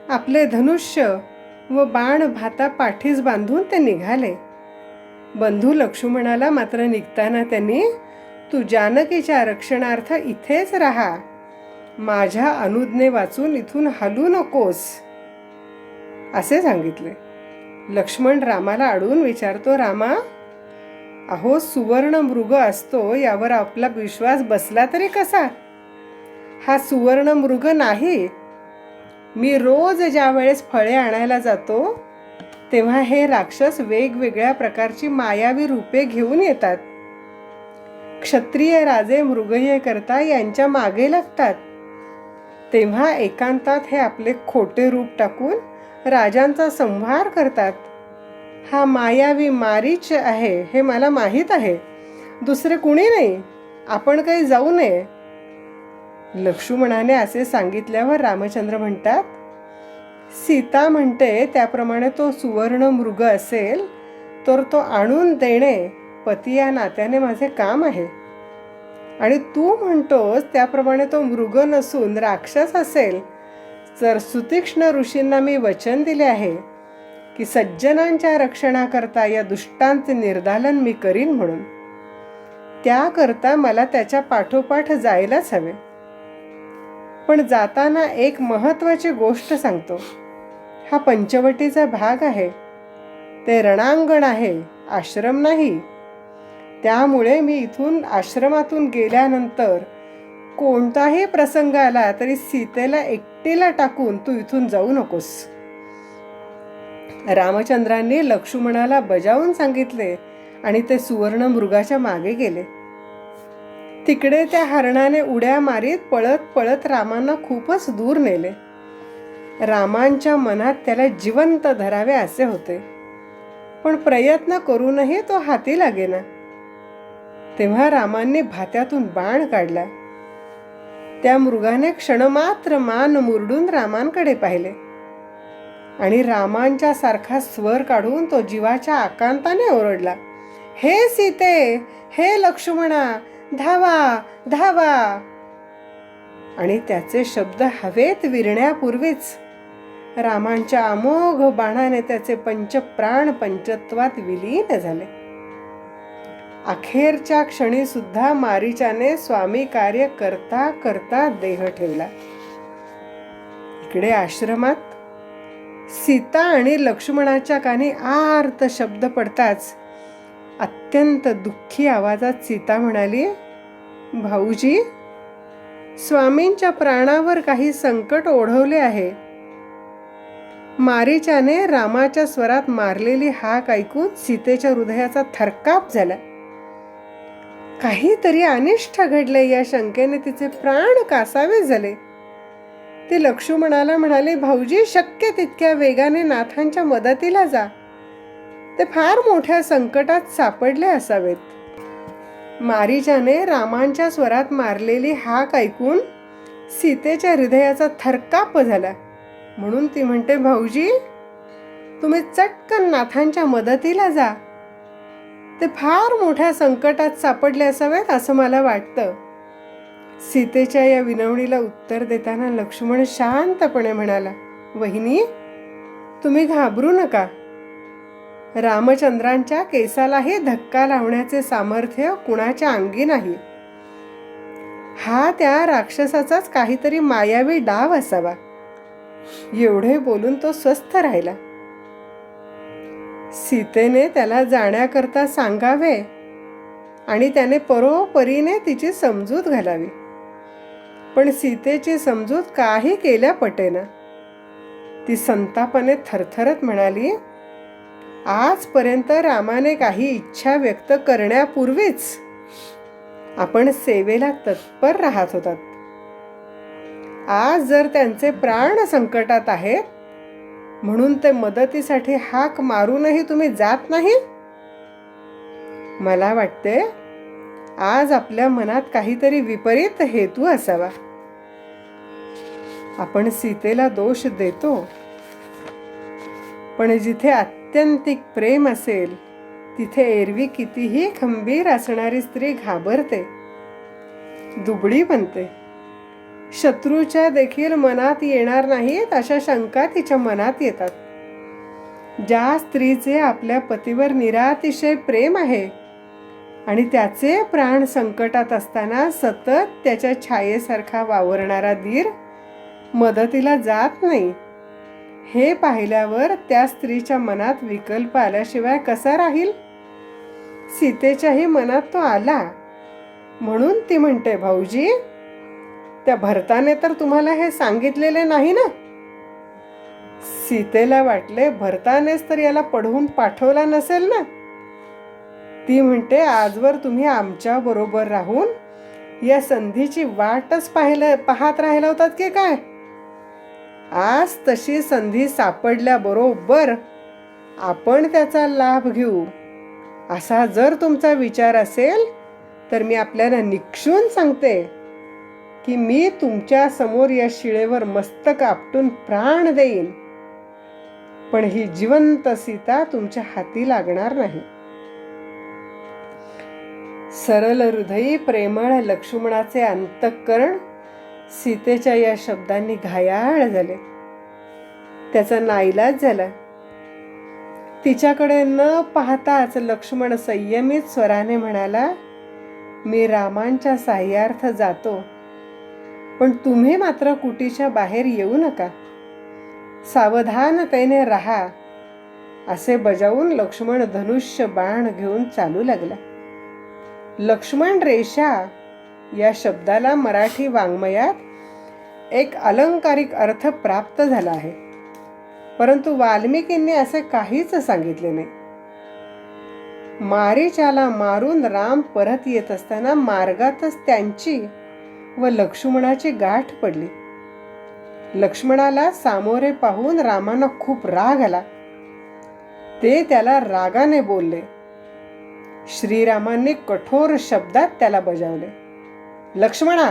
आपले धनुष्य व बाण भाता पाठीस बांधून ते निघाले. बंधू लक्ष्मणाला मात्र निघताना त्यांनी, तू जानकीच्या रक्षणार्थ इथेच राहा, माझ्या अनुज्ञे वाचून इथून हलू नकोस, असे सांगितले. लक्ष्मण रामाला अडवून विचारतो, रामा, अहो, सुवर्ण मृग असतो यावर आपला विश्वास बसला तरी कसा? हा सुवर्ण मृग नाही. मी रोज ज्या वेळेस फळे आणायला जातो तेव्हा हे राक्षस वेगवेगळ्या प्रकारची मायावी रूपे घेऊन येतात. क्षत्रिय राजे मृगये करता यांच्या मागे लागतात. तेव्हा एकांतात हे आपले खोटे रूप टाकून राजांचा संहार करतात. हा मायावी मारीच आहे हे मला माहीत आहे, दुसरे कुणी नाही. आपण काही जाऊ नये. लक्ष्मणाने असे सांगितल्यावर रामचंद्र म्हणतात, सीता म्हणते त्याप्रमाणे तो सुवर्ण मृग असेल तर तो आणून देणे पती या नात्याने माझे काम आहे. आणि तू म्हणतोस त्याप्रमाणे तो मृग नसून राक्षस असेल तर सुतीक्ष्ण ऋषींना मी वचन दिले आहे की सज्जनांच्या रक्षणाकरता या दुष्टांचे निर्दालन मी करीन म्हणून. त्याकरता मला त्याच्या पाठोपाठ जायलाच हवे. पण जाताना एक महत्त्वाची गोष्ट सांगतो. हा पंचवटीचा भाग आहे. ते रणांगण आहे, आश्रम नाही. त्यामुळे मी इथून आश्रमातून गेल्यानंतर कोणताही प्रसंग आला तरी सीतेला एकटीला टाकून तू इथून जाऊ नकोस. रामचंद्रांनी लक्ष्मणाला बजावून सांगितले आणि ते सुवर्ण मृगाच्या मागे गेले. तिकडे त्या हरणाने उड्या मारीत पळत पळत रामांना खूपच दूर नेले. रामांच्या मनात त्याला जिवंत धरावे असे होते, पण प्रयत्न करूनही तो हाती लागेना. तेव्हा रामांनी भात्यातून बाण काढला. त्या मृगाने क्षणमात्र मान मुरडून रामांकडे पाहिले आणि रामांच्या सारखा स्वर काढून तो जीवाच्या आकांताने ओरडला, हे सीते, हे लक्ष्मणा, धावा धावा. आणि त्याचे शब्द हवेत विरण्यापूर्वीच रामांच्या अमोघ बाणाने त्याचे पंचप्राण पंचत्वात विलीन झाले. अखेरच्या क्षणी सुद्धा मारीचाने स्वामी कार्य करता करता देह ठेवला. इकडे आश्रमात सीता आणि लक्ष्मणाच्या कानी आर्त शब्द पडताच अत्यंत दुःखी आवाजात सीता म्हणाली, भाऊजी, स्वामींच्या प्राणावर काही संकट ओढवले आहे. मारीचाने रामाच्या स्वरात मारलेली हाक ऐकून सीतेच्या हृदयाचा थरकाप झाला. काहीतरी अनिष्ट घडले या शंकेने तिचे प्राण कासावे झाले. ती लक्ष्मणाला म्हणाले, भाऊजी, शक्य तितक्या वेगाने नाथांच्या मदतीला जा. ते फार मोठ्या संकटात सापडले असावेत. मारीचाने रामांच्या स्वरात मारलेली हाक ऐकून सीतेच्या हृदयाचा थरकाप झाला. म्हणून ती म्हणते, भाऊजी, तुम्ही चटकन नाथांच्या मदतीला जा. ते फार मोठ्या संकटात सापडले असावेत असं मला वाटतं. सीतेच्या या विनवणीला उत्तर देताना लक्ष्मण शांतपणे म्हणाला, वहिनी, तुम्ही घाबरू नका. रामचंद्रांच्या केसालाही धक्का लावण्याचे सामर्थ्य कुणाच्या अंगी नाही. हा त्या राक्षसाचाच काहीतरी मायावी डाव असावा. एवढे बोलून तो स्वस्थ राहिला. सीतेने त्याला जाण्याकरता सांगावे आणि त्याने परोपरीने तिची समजूत घालावी, पण सीतेची समजूत काही केल्या पटेना. ती संतापाने थरथरत म्हणाली, आजपर्यंत रामाने काही इच्छा व्यक्त करण्यापूर्वीच आपण सेवेला तत्पर राहत होतात. आज जर त्यांचे प्राण संकटात आहेत म्हणून ते मदतीसाठी हाक मारूनही तुम्ही जात नाही. मला वाटते आज आपल्या मनात काहीतरी विपरीत हेतू असावा. आपण सीतेला दोष देतो, पण जिथे आत्यंतिक प्रेम असेल तिथे एरवी कितीही खंबीर असणारी स्त्री घाबरते, दुबळी बनते. शत्रूच्या देखील मनात येणार नाहीत अशा शंका तिच्या मनात येतात. ज्या स्त्रीचे आपल्या पतीवर निरातिशय प्रेम आहे आणि त्याचे प्राण संकटात असताना सतत त्याच्या छायेसारखा वावरणारा धीर मदतीला जात नाही, हे पाहिल्यावर त्या स्त्रीच्या मनात विकल्प आल्याशिवाय कसा राहील. सीतेच्याही मनात तो आला. म्हणून ती म्हणते, भाऊजी, त्या भरताने तर तुम्हाला हे सांगितलेले नाही ना. सीतेला वाटले भरतानेच तर याला पढवून पाठवला नसेल ना. ती म्हणते, आजवर तुम्ही आमच्या बरोबर राहून या संधीची वाटच पाहत राहिला होतात की काय. आज तशी संधी सापडल्याबरोबर आपण त्याचा लाभ घेऊ असा जर तुमचा विचार असेल तर मी आपल्याला निक्षून सांगते की मी तुमच्या समोर या शिळेवर मस्तक आपटून प्राण देईन, पण ही जिवंत सीता तुमच्या हाती लागणार नाही. सरळ हृदयी प्रेमळ लक्ष्मणाचे अंतःकरण सीतेच्या या शब्दांनी घायाळ झाले. त्याचा नाईलाज झाला. तिच्याकडे न पाहताच लक्ष्मण संयमित स्वराने म्हणाला, मी रामांच्या साह्यार्थ जातो, पण तुम्ही मात्र कुटीच्या बाहेर येऊ नका. सावधानतेने राहा. असे बजावून लक्ष्मण धनुष्य बाण घेऊन चालू लागला. लक्ष्मण रेषा या शब्दाला मराठी वाङ्मयात एक अलंकारिक अर्थ प्राप्त झाला आहे, परंतु वाल्मिकींनी असे काहीच सांगितले नाही. मारीचाला मारून राम परत येत असताना मार्गातच त्यांची व लक्ष्मणाची गाठ पडली. लक्ष्मणाला सामोरे पाहून रामांना खूप राग आला. ते त्याला रागाने बोलले. श्रीरामांनी कठोर शब्दात त्याला बजावले, लक्ष्मणा,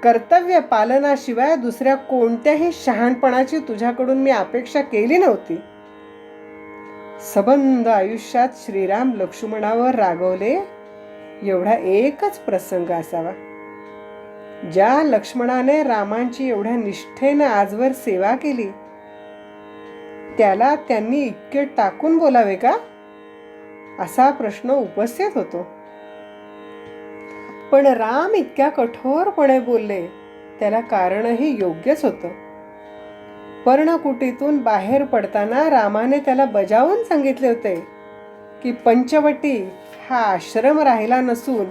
कर्तव्य पालनाशिवाय दुसऱ्या कोणत्याही शहाणपणाची तुझ्याकडून मी अपेक्षा केली नव्हती. सबंध आयुष्यात श्रीराम लक्ष्मणावर रागवले एवढा एकच प्रसंग असावा. ज्या लक्ष्मणाने रामांची एवढ्या निष्ठेनं आजवर सेवा केली, त्याला त्यांनी इतके टाकून बोलावे का, असा प्रश्न उपस्थित होतो. पण राम इतक्या कठोरपणे बोलले त्याला कारणही योग्यच होतं. पर्णकुटीतून बाहेर पडताना रामाने त्याला बजावून सांगितले होते की पंचवटी हा आश्रम राहिला नसून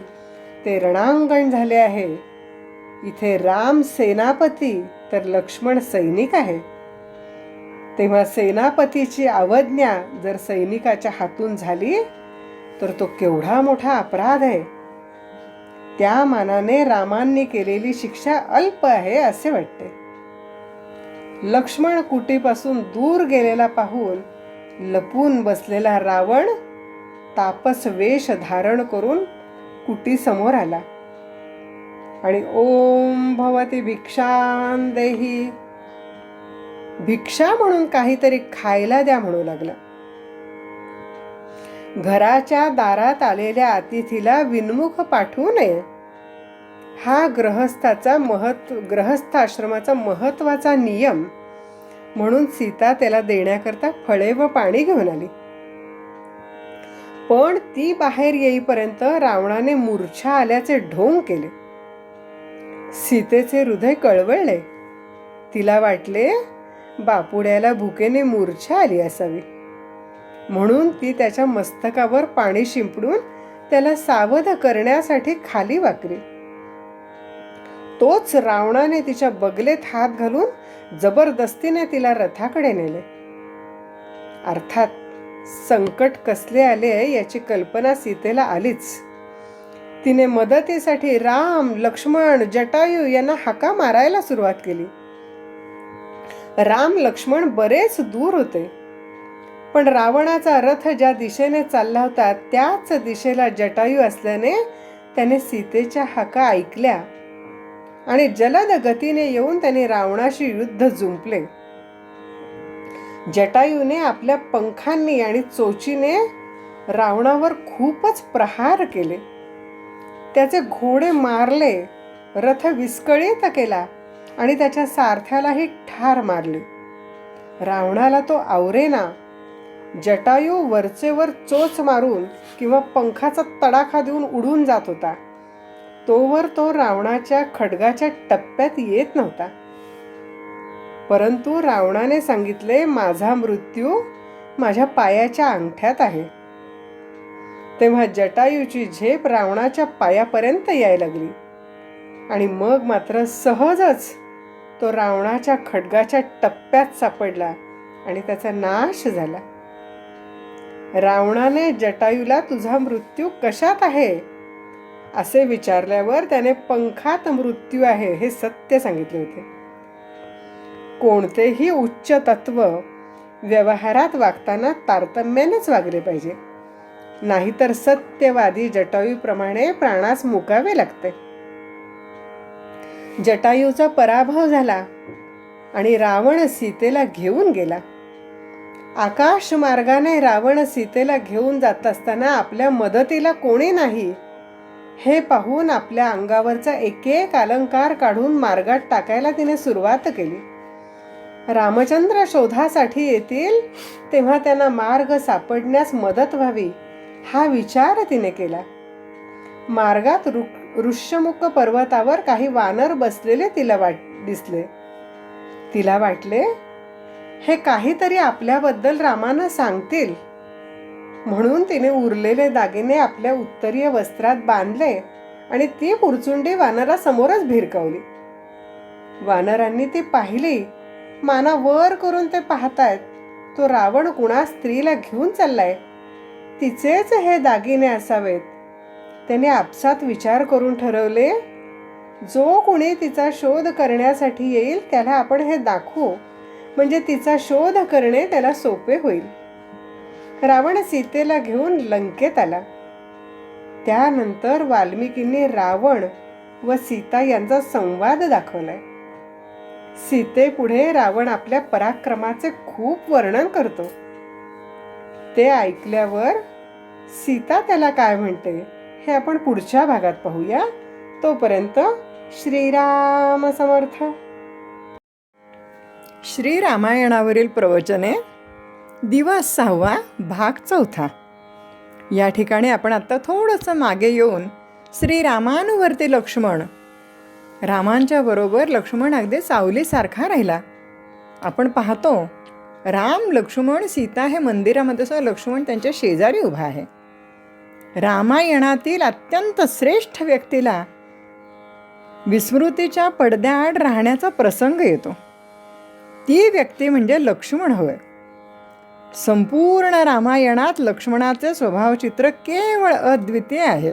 ते रणांगण झाले आहे. इथे राम सेनापती तर लक्ष्मण सैनिक आहे. तेव्हा सेनापतीची अवज्ञा जर सैनिकाच्या हातून झाली तर तो केवढा मोठा अपराध आहे. त्या मानाने रामांनी केलेली शिक्षा अल्प आहे असे वाटते. लक्ष्मण कुटीपासून दूर गेलेला पाहून लपून बसलेला रावण तापस वेश धारण करून कुटी समोर आला आणि ओम भवती भिक्षां देही, भिक्षा म्हणून काहीतरी खायला द्या म्हणू लागला. घराच्या दारात आलेल्या अतिथीला विनमुख पाठवू नये हा गृहस्थाश्रमाचा महत्वाचा नियम म्हणून सीता त्याला देण्याकरता फळे व पाणी घेऊन आली. पण ती बाहेर येईपर्यंत रावणाने मूर्छा आल्याचे ढोंग केले. सीतेचे हृदय कळवळले. तिला वाटले बापुड्याला भुकेने मूर्छा आली असावी, म्हणून ती त्याच्या मस्तकावर पाणी शिंपडून त्याला सावध करण्यासाठी खाली वाकली. तोच रावणाने तिच्या बगलेत हात घालून जबरदस्तीने तिला रथाकडे नेले. अर्थात संकट कसले आले याची कल्पना सीतेला आलीच. तिने मदतीसाठी राम, लक्ष्मण, जटायू यांना हाका मारायला सुरुवात केली. राम लक्ष्मण बरेच दूर होते, पण रावणाचा रथ ज्या दिशेने चालला होता त्याच दिशेला जटायू असल्याने त्याने सीतेच्या हाका ऐकल्या आणि जलद गतीने येऊन त्याने रावणाशी युद्ध जुंपले. जटायूने आपल्या पंखांनी आणि चोचीने रावणावर खूपच प्रहार केले. त्याचे घोडे मारले, रथ विस्कळीत केला आणि त्याच्या सारथ्यालाही ठार मारले. रावणाला तो आवरेना. जटायू वरचेवर चोच मारून किंवा पंखाचा तडाखा देऊन उडून जात होता, तोवर तो रावणाच्या खड्गाच्या टप्प्यात येत नव्हता. परंतु रावणाने सांगितले, माझा मृत्यू माझ्या पायाच्या अंगठ्यात आहे. तेव्हा जटायूची झेप रावणाच्या पायापर्यंत यायला लागली आणि मग मात्र सहजच तो रावणाच्या खड्गाच्या टप्प्यात सापडला आणि त्याचा नाश झाला. रावणाने जटायूला तुझा मृत्यू कशात आहे असे विचारल्यावर त्याने पंखात मृत्यू आहे हे सत्य सांगितले होते. कोणतेही उच्च तत्व व्यवहारात वागताना तारतम्यानेच वागले पाहिजे, नाहीतर सत्यवादी जटायूप्रमाणे प्राणास मुकावे लागते. जटायूचा पराभव झाला आणि रावण सीतेला घेऊन गेला. आकाश मार्गाने रावण सीतेला घेऊन जात असताना आपल्या मदतीला कोणी नाही हे पाहून आपल्या अंगावरचा एक एक अलंकार काढून मार्गात टाकायला तिने सुरुवात केली. रामचंद्र शोधासाठी येतील तेव्हा त्यांना मार्ग सापडण्यास मदत व्हावी हा विचार तिने केला. मार्गात ऋष्यमुख पर्वतावर काही वानर बसलेले तिला दिसले. तिला वाटले हे काहीतरी आपल्याबद्दल रामानं सांगतील. म्हणून तिने उरलेले दागिने आपल्या उत्तरीय वस्त्रात बांधले आणि ती पुरचुंडी वानरासमोरच भिरकावली. वानरांनी ती पाहिली. माना वर करून ते पाहतायत तो रावण कुणा स्त्रीला घेऊन चाललाय. तिचेच हे दागिने असावेत. त्याने आपसात विचार करून ठरवले, जो कोणी तिचा शोध करण्यासाठी येईल त्याला आपण हे दाखवू, म्हणजे तिचा शोध करणे त्याला सोपे होईल. रावण सीतेला घेऊन लंकेत आला. त्यानंतर वाल्मिकींनी रावण व सीता यांचा संवाद दाखवलाय. सीतेपुढे रावण आपल्या पराक्रमाचे खूप वर्णन करतो. ते ऐकल्यावर सीता त्याला काय म्हणते हे आपण पुढच्या भागात पाहूया. तोपर्यंत श्रीराम समर्थ. श्री रामायणावरील प्रवचने दिवस 6 भाग 4. या ठिकाणी आपण आता थोडंसं मागे येऊन श्रीरामांवरती लक्ष्मण, रामांच्या बरोबर लक्ष्मण अगदी सावलीसारखा राहिला. आपण पाहतो राम, लक्ष्मण, सीता हे मंदिरामध्ये सुद्धा लक्ष्मण त्यांच्या शेजारी उभा आहे. रामायणातील अत्यंत श्रेष्ठ व्यक्तीला विस्मृतीच्या पडद्याआड राहण्याचा प्रसंग येतो. ती व्यक्ती म्हणजे लक्ष्मण होय. संपूर्ण रामायणात लक्ष्मणाचे स्वभावचित्र केवळ अद्वितीय आहे.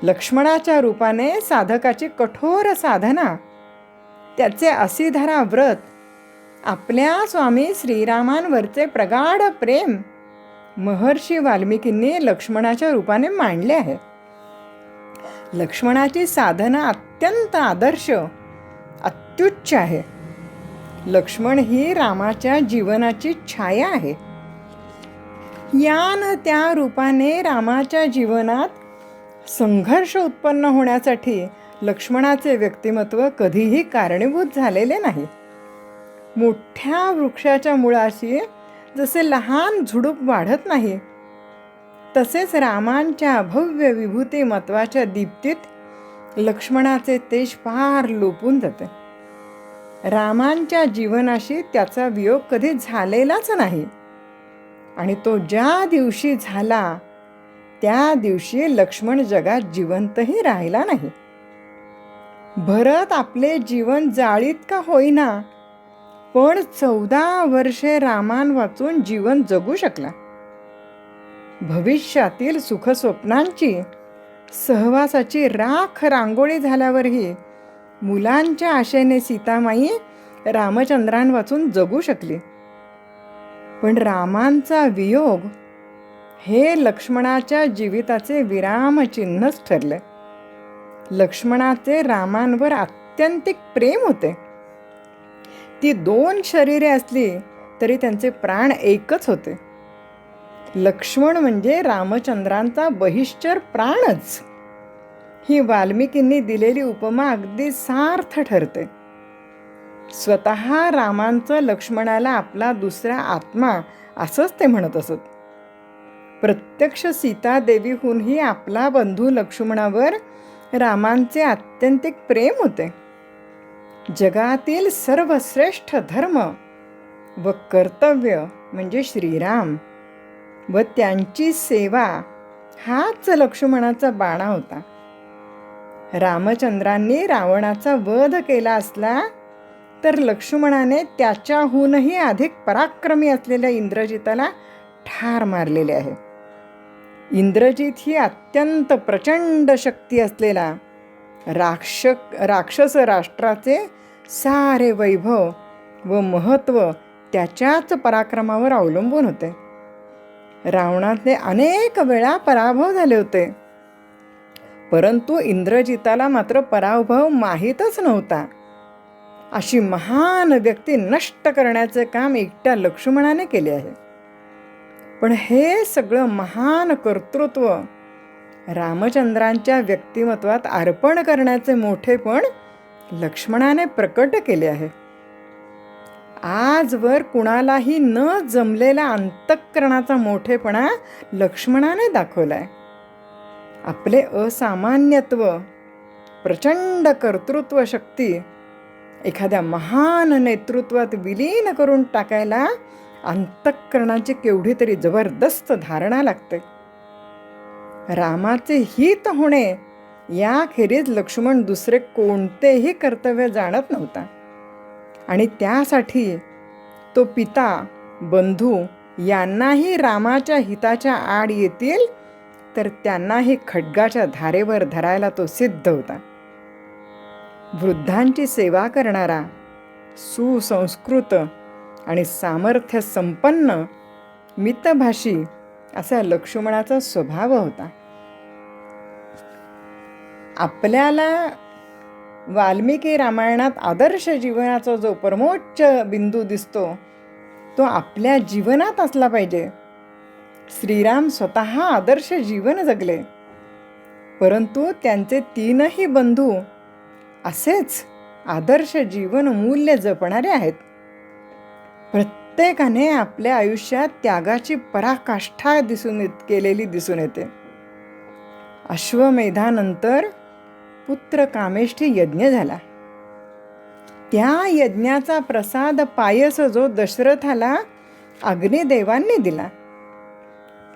लक्ष्मणाच्या रूपाने साधकाची कठोर साधना, त्याचे असीधरा व्रत, आपल्या स्वामी श्रीरामांवरचे प्रगाढ प्रेम महर्षी वाल्मिकींनी लक्ष्मणाच्या रूपाने मांडले आहे. लक्ष्मणाची साधना अत्यंत आदर्श, अत्युच्च आहे. लक्ष्मण ही रामाच्या जीवनाची छाया आहे. यान त्या रूपाने रामाच्या जीवनात संघर्ष उत्पन्न होण्यासाठी लक्ष्मणाचे व्यक्तिमत्व कधीही कारणीभूत झालेले नाही. मोठ्या वृक्षाच्या मुळाशी जसे लहान झुडूप वाढत नाही, तसेच रामांच्या भव्य विभूती मत्वाच्या दीप्तीत लक्ष्मणाचे तेज फार लोपून जाते. रामांच्या जीवनाशी त्याचा वियोग कधी झालेलाच नाही आणि तो ज्या दिवशी झाला त्या दिवशी लक्ष्मण जगात जिवंतही राहिला नाही. भरत आपले जीवन जाळीत का होईना पण 14 वर्षे रामान वाचून जीवन जगू शकला. भविष्यातील सुखस्वप्नांची, सहवासाची राख रांगोळी झाल्यावरही मुलांच्या आशेने सीतामाई रामचंद्रांवाचून जगू शकली. पण रामांचा वियोग हे लक्ष्मणाच्या जीविताचे विरामचिन्हच ठरले. लक्ष्मणाचे रामांवर आत्यंतिक प्रेम होते. ती 2 शरीरे असली तरी त्यांचे प्राण एकच होते. लक्ष्मण म्हणजे रामचंद्रांचा बहिश्चर प्राणच. ही वाल्मिकींनी दिलेली उपमा अगदी सार्थ ठरते. स्वतः रामांचं लक्ष्मणाला आपला दुसरा आत्मा असंच ते म्हणत असत. प्रत्यक्ष सीतादेवीहूनही आपला बंधू लक्ष्मणावर रामांचे आत्यंतिक प्रेम होते. जगातील सर्वश्रेष्ठ धर्म व कर्तव्य म्हणजे श्रीराम व त्यांची सेवा हाच लक्ष्मणाचा बाणा होता. रामचंद्रांनी रावणाचा वध केला असला तर लक्ष्मणाने त्याच्याहूनही अधिक पराक्रमी असलेल्या इंद्रजिताला ठार मारलेले आहे. इंद्रजित ही अत्यंत प्रचंड शक्ती असलेला राक्षस राष्ट्राचे सारे वैभव व महत्त्व त्याच्याच पराक्रमावर अवलंबून होते. रावणाचे अनेक वेळा पराभव झाले होते, परंतु इंद्रजिताला मात्र पराभव माहीतच नव्हता. अशी महान व्यक्ती नष्ट करण्याचे काम एकट्या लक्ष्मणाने केले आहे. पण हे सगळं महान कर्तृत्व रामचंद्रांच्या व्यक्तिमत्वात अर्पण करण्याचे मोठेपण लक्ष्मणाने प्रकट केले आहे. आजवर कुणालाही न जमलेला अंतःकरणाचा मोठेपणा लक्ष्मणाने दाखवलाय. आपले असामान्यत्व, प्रचंड कर्तृत्व शक्ती एखाद्या महान नेतृत्वात विलीन करून टाकायला अंतःकरणाची केवढी तरी जबरदस्त धारणा लागते. रामाचे हित होणे याखेरीज लक्ष्मण दुसरे कोणतेही कर्तव्य जाणत नव्हता. आणि त्यासाठी तो पिता, बंधू यांनाही रामाच्या हिताच्या आड येतील तर त्यांनाही खड्गाच्या धारेवर धरायला तो सिद्ध होता. वृद्धांची सेवा करणारा, सुसंस्कृत आणि सामर्थ्य संपन्न, मितभाषी असा लक्ष्मणाचा स्वभाव होता. आपल्याला वाल्मिकी रामायणात आदर्श जीवनाचा जो परमोच्च बिंदू दिसतो तो आपल्या जीवनात असला पाहिजे. श्रीराम स्वतः आदर्श जीवन जगले, परंतु त्यांचे तीनही बंधू असेच आदर्श जीवन मूल्य जपणारे आहेत. प्रत्येकाने आपल्या आयुष्यात त्यागाची पराकाष्ठा केलेली दिसून येते. अश्वमेधानंतर पुत्र कामेष्ठी यज्ञ झाला. त्या यज्ञाचा प्रसाद पायस जो दशरथाला अग्निदेवांनी दिला,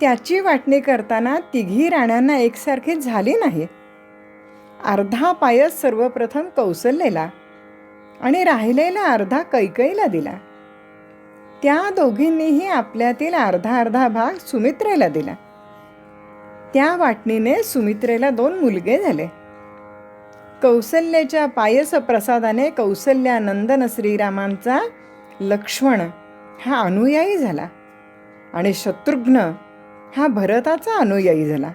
त्याची वाटणी करताना तिघी राण्यांना एकसारखी झाली नाही. अर्धा पायस सर्वप्रथम कौसल्याला आणि राहिलेला अर्धा कैकेयीला दिला. त्या दोघींनीही आपल्यातील अर्धा अर्धा भाग सुमित्रेला दिला. त्या वाटणीने सुमित्रेला 2 मुलगे झाले. कौसल्याच्या पायस प्रसादाने कौसल्यानंदन श्रीरामांचा लक्ष्मण हा अनुयायी झाला आणि शत्रुघ्न हा भरताचा अनुयायी झाला.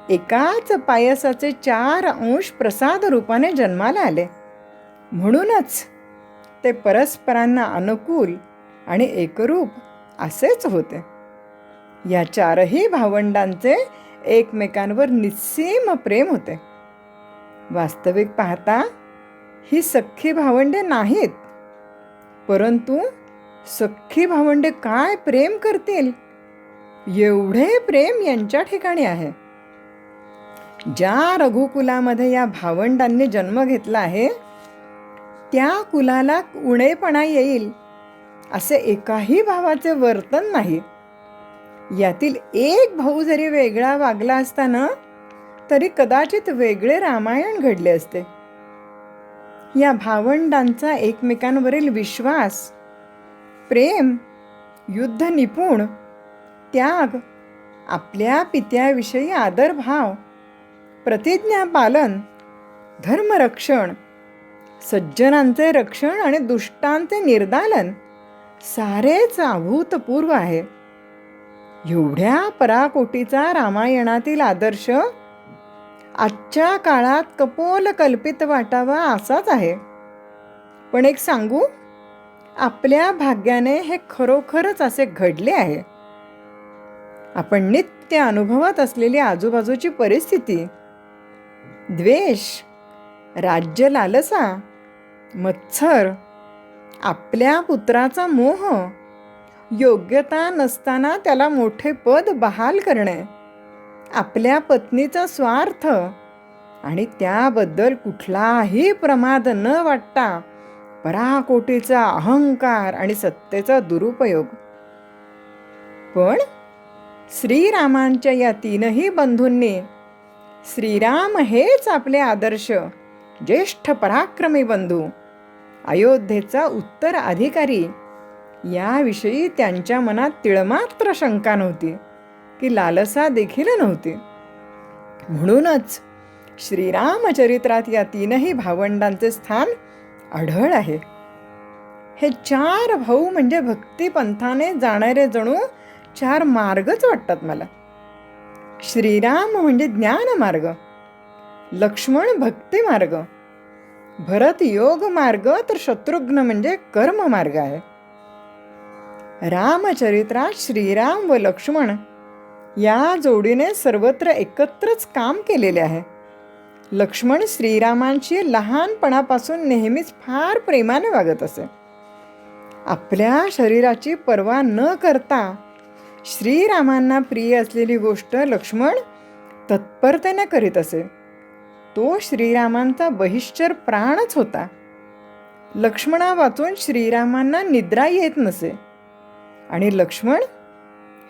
एकाच पायसाचे 4 अंश प्रसाद रूपाने जन्माला आले. म्हणूनच ते परस्परांना अनुकूल आणि एकरूप असेच होते. या 4ही भावंडांचे एकमेकांवर निस्सीम प्रेम होते. वास्तविक पाहता ही सख्खी भावंडे नाहीत, परंतु सख्खी भावंडे काय प्रेम करतील एवढे प्रेम यांच्या ठिकाणी आहे. ज्या रघुकुलामध्ये या भावंडांनी जन्म घेतला आहे त्या कुलाला उणेपणा येईल असे एकाही भावाचे वर्तन नाही. यातील एक भाऊ जरी वेगळा वागला असताना तरी कदाचित वेगळे रामायण घडले असते. या भावंडांचा एकमेकांवरील विश्वास, प्रेम, युद्ध निपुण, त्याग, आपल्या पित्याविषयी आदरभाव, प्रतिज्ञा पालन, धर्मरक्षण, सज्जनांचे रक्षण आणि दुष्टांचे निर्दालन सारेच अभूतपूर्व आहे. एवढ्या पराकोटीचा रामायणातील आदर्श आजच्या काळात कपोल कल्पित वाटावा असाच आहे. पण एक सांगू, आपल्या भाग्याने हे खरोखरच असे घडले आहे. आपण नित्य अनुभवत असलेली आजूबाजूची परिस्थिती, द्वेष, राज्य लालसा, मत्सर, आपल्या पुत्राचा मोह, योग्यता नसताना त्याला मोठे पद बहाल करणे, आपल्या पत्नीचा स्वार्थ आणि त्याबद्दल कुठलाही प्रमाद न वाटता पराकोटीचा अहंकार आणि सत्तेचा दुरुपयोग. पण श्रीरामांच्या या 3ही बंधूंनी श्रीराम हेच आपले आदर्श, ज्येष्ठ पराक्रमी बंधू, अयोध्येचा उत्तराधिकारी याविषयी त्यांच्या मनात तिळमात्र शंका नव्हती की लालसा देखील नव्हती. म्हणूनच श्रीरामचरित्रात या 3ही भावंडांचे स्थान आढळ आहे. हे 4 भाऊ म्हणजे भक्तिपंथाने जाणारे जणू 4 मार्गच वाटतात मला. श्रीराम म्हणजे ज्ञान मार्ग, लक्ष्मण भक्ती मार्ग, भरत योग मार्ग, तर शत्रुघ्न म्हणजे कर्म मार्ग आहे. रामचरित्रात श्रीराम व लक्ष्मण या जोडीने सर्वत्र एकत्रच काम केलेले आहे. लक्ष्मण श्रीरामांशी लहानपणापासून नेहमीच फार प्रेमाने वागत असे. आपल्या शरीराची पर्वा न करता श्रीरामांना प्रिय असलेली गोष्ट लक्ष्मण तत्परतेने करीत असे. तो श्रीरामांचा बहिश्चर प्राणच होता. लक्ष्मणा वाचून श्रीरामांना निद्रा येत नसे. आणि लक्ष्मण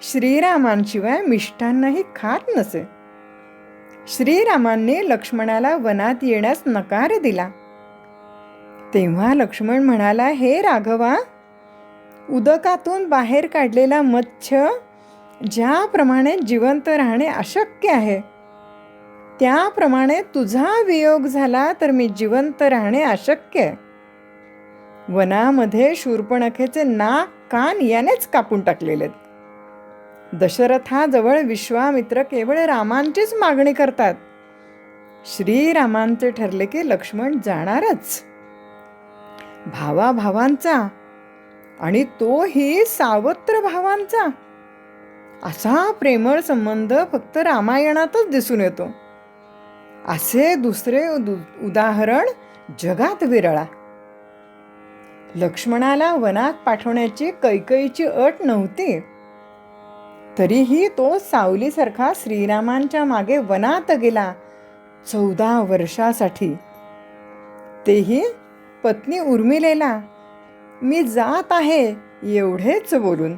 श्रीरामांशिवाय मिष्टान्नही खात नसे. श्रीरामांनी लक्ष्मणाला वनात येण्यास नकार दिला. तेव्हा लक्ष्मण म्हणाला, हे राघवा, उदकातून बाहेर काढलेला मत्स्य ज्याप्रमाणे जिवंत राहणे अशक्य आहे, त्याप्रमाणे तुझा वियोग झाला तर मी जिवंत राहणे अशक्य आहे. वनामध्ये शूर्पणखेचे नाक कान यानेच कापून टाकलेले. दशरथाजवळ विश्वामित्र केवळ रामांचीच मागणी करतात. श्रीरामांचे ठरले की लक्ष्मण जाणारच. भावाभावांचा, आणि तोही सावत्र भावांचा, असा प्रेमळ संबंध फक्त रामायणातच दिसून येतो. असे दुसरे उदाहरण जगात विरळा. लक्ष्मणाला वनात पाठवण्याची कैकेयीची अट नव्हती, तरीही तो सावलीसारखा श्रीरामांच्या मागे वनात गेला 14 वर्षासाठी. तेही पत्नी उर्मिलेला मी जात आहे एवढेच बोलून.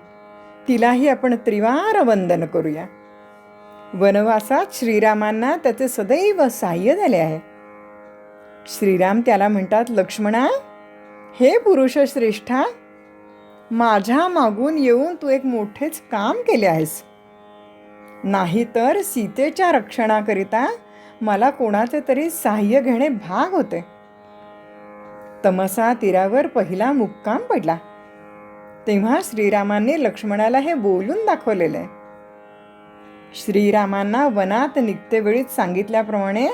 तिलाही आपण त्रिवार वंदन करूया. वनवासात श्रीरामांना त्याचे सदैव साह्य झाले आहे. श्रीराम त्याला म्हणतात, लक्ष्मणा, हे पुरुष श्रेष्ठा, माझ्या मागून येऊन तू एक मोठेच काम केले आहेस. नाहीतर सीतेच्या रक्षणाकरिता मला कोणाचे तरी साह्य घेणे भाग होते. तमसा तीरावर पहिला मुक्काम पडला तेव्हा श्रीरामांनी लक्ष्मणाला हे बोलून दाखवलेले. श्रीरामांना वनात निघतेवेळीच सांगितल्याप्रमाणे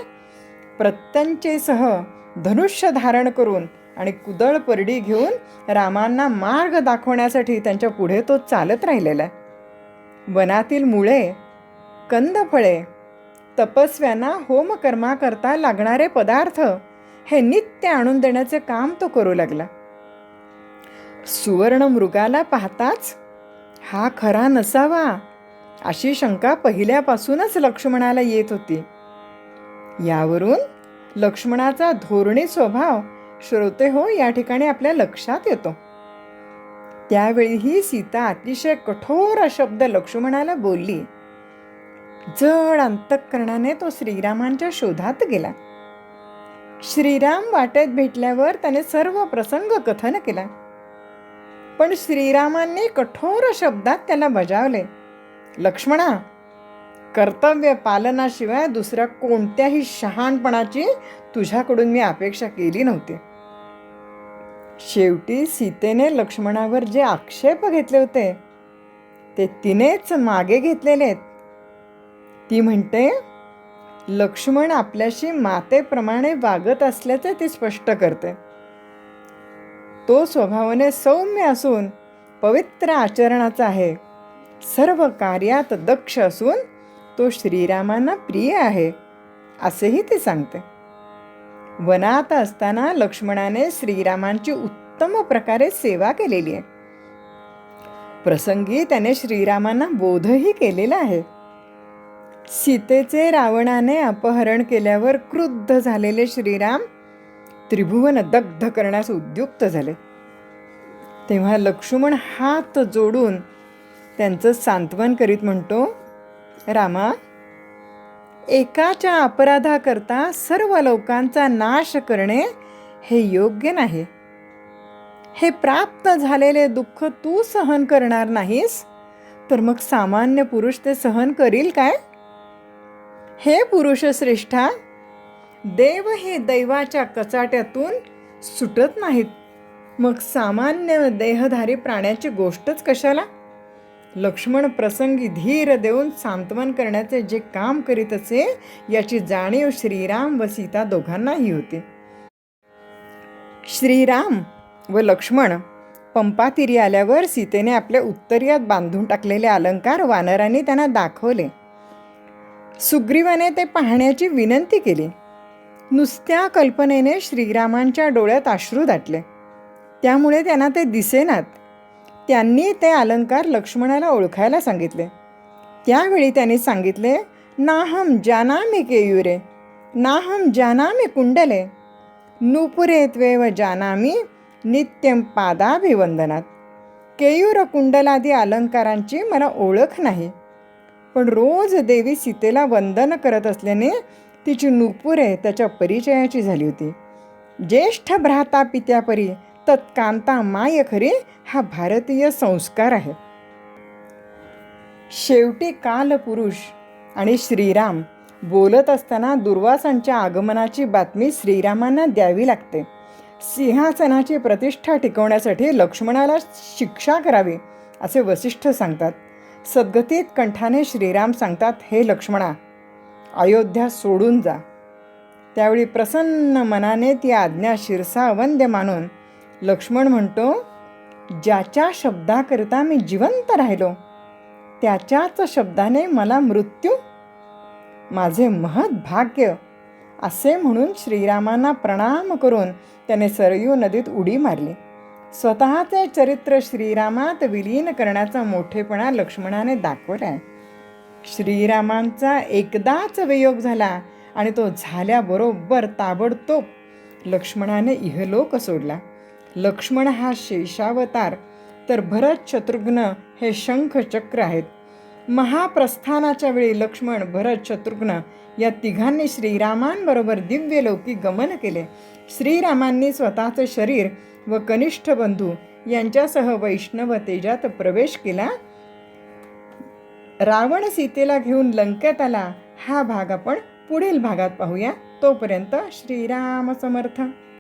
प्रत्यंचेसह धनुष्य धारण करून आणि कुदळ परडी घेऊन रामांना मार्ग दाखवण्यासाठी त्यांच्या पुढे तो चालत राहिलेला. वनातील मुळे, कंदफळे, तपस्व्यांना होमकर्माकरता लागणारे पदार्थ हे नित्य आणून देण्याचे काम तो करू लागला. सुवर्ण मृगाला पाहताच हा खरा नसावा अशी शंका पहिल्यापासूनच लक्ष्मणाला येत होती. यावरून लक्ष्मणाचा धोरणी स्वभाव श्रोते हो या ठिकाणी आपल्या लक्षात येतो. त्यावेळीही सीता अतिशय कठोर शब्द लक्ष्मणाला बोलली. जड अंतःकरणाने तो श्रीरामांच्या शोधात गेला. श्रीराम वाटेत भेटल्यावर त्याने सर्व प्रसंग कथन केला. पण श्रीरामांनी कठोर शब्दात त्याला बजावले, लक्ष्मणा, कर्तव्य पालनाशिवाय दुसऱ्या कोणत्याही शहाणपणाची तुझ्याकडून मी अपेक्षा केली नव्हती. शेवटी सीतेने लक्ष्मणावर जे आक्षेप घेतले होते ते तिनेच मागे घेतलेले आहेत. ती म्हणते, लक्ष्मण आपल्याशी मातेप्रमाणे वागत असल्याचे ती स्पष्ट करते. तो स्वभावाने सौम्य असून पवित्र आचरणाचा आहे. सर्व कार्यात दक्ष असून तो श्रीरामांना प्रिय आहे असेही ती सांगते. वनात असताना लक्ष्मणाने श्रीरामांची उत्तम प्रकारे सेवा केलेली आहे. प्रसंगी त्याने श्रीरामांना बोधही केलेला आहे. सीतेचे रावणाने अपहरण केल्यावर क्रुद्ध झालेले श्रीराम त्रिभुवन दग्ध करण्यास उद्युक्त झाले. तेव्हा लक्ष्मण हात जोडून त्यांचं सांत्वन करीत म्हणतो, रामा, एकाच्या अपराधाकरता सर्व लोकांचा नाश करणे हे योग्य नाही. हे प्राप्त झालेले दुःख तू सहन करणार नाहीस तर मग सामान्य पुरुष ते सहन करील काय? हे पुरुष श्रेष्ठा, देव हे दैवाच्या कचाट्यातून सुटत नाहीत, मग सामान्य देहधारी प्राण्याची गोष्टच कशाला? लक्ष्मण प्रसंगी धीर देऊन सांत्वन करण्याचे जे काम करीत असे याची जाणीव श्रीराम व सीता दोघांनाही होती. श्रीराम व लक्ष्मण पंपातीरी आल्यावर सीतेने आपल्या उत्तरीयात बांधून टाकलेले अलंकार वानरांनी त्यांना दाखवले. सुग्रीवाने ते पाहण्याची विनंती केली. नुसत्या कल्पनेने श्रीरामांच्या डोळ्यात अश्रू दाटले. त्यामुळे त्यांना ते दिसेनात. त्यांनी ते अलंकार लक्ष्मणाला ओळखायला सांगितले. त्यावेळी त्यांनी सांगितले, नाहम जानामि केयुरे, नाहम जानामि कुंडले, नूपुरे त्वेव जानामि नित्यं पादाभिवंदनात. केयूर कुंडलादी अलंकारांची मला ओळख नाही, पण रोज देवी सीतेला वंदन करत असल्याने तिची नुपुरे त्याच्या परिचयाची झाली होती. ज्येष्ठ भ्राता पित्यापरी तत्कांता माय खरी हा भारतीय संस्कार आहे. शेवटी कालपुरुष आणि श्रीराम बोलत असताना दुर्वासांच्या आगमनाची बातमी श्रीरामांना द्यावी लागते. सिंहासनाची प्रतिष्ठा टिकवण्यासाठी लक्ष्मणाला शिक्षा करावी असे वसिष्ठ सांगतात. सद्गतीत कंठाने श्रीराम सांगतात, हे लक्ष्मणा, अयोध्या सोडून जा. त्यावेळी प्रसन्न मनाने ती आज्ञा शिरसावंद्य मानून लक्ष्मण म्हणतो, ज्याच्या शब्दाकरिता मी जिवंत राहिलो त्याच्याच शब्दाने मला मृत्यू, माझे महत् भाग्य. असे म्हणून श्रीरामांना प्रणाम करून त्याने सरयू नदीत उडी मारली. स्वतःचे चरित्र श्रीरामात विलीन करण्याचा मोठेपणा लक्ष्मणाने दाखवला आहे. श्रीरामांचा एकदाच वियोग झाला आणि तो झाल्याबरोबर ताबडतोब लक्ष्मणाने इहलोक सोडला. लक्ष्मण हा शेषावतार, तर भरत शत्रुघ्न हे शंख चक्र आहेत. महाप्रस्थानाच्या वेळी लक्ष्मण, भरत, शत्रुघ्न या तिघांनी श्रीरामांबरोबर दिव्यलोकी गमन केले. श्रीरामांनी स्वतःचे शरीर व कनिष्ठ बंधू यांच्यासह वैष्णव तेजात प्रवेश केला. रावण सीतेला घेऊन लंकेत आला. हा भाग आपण पुढील भागात पाहूया. तोपर्यंत श्रीराम समर्थ.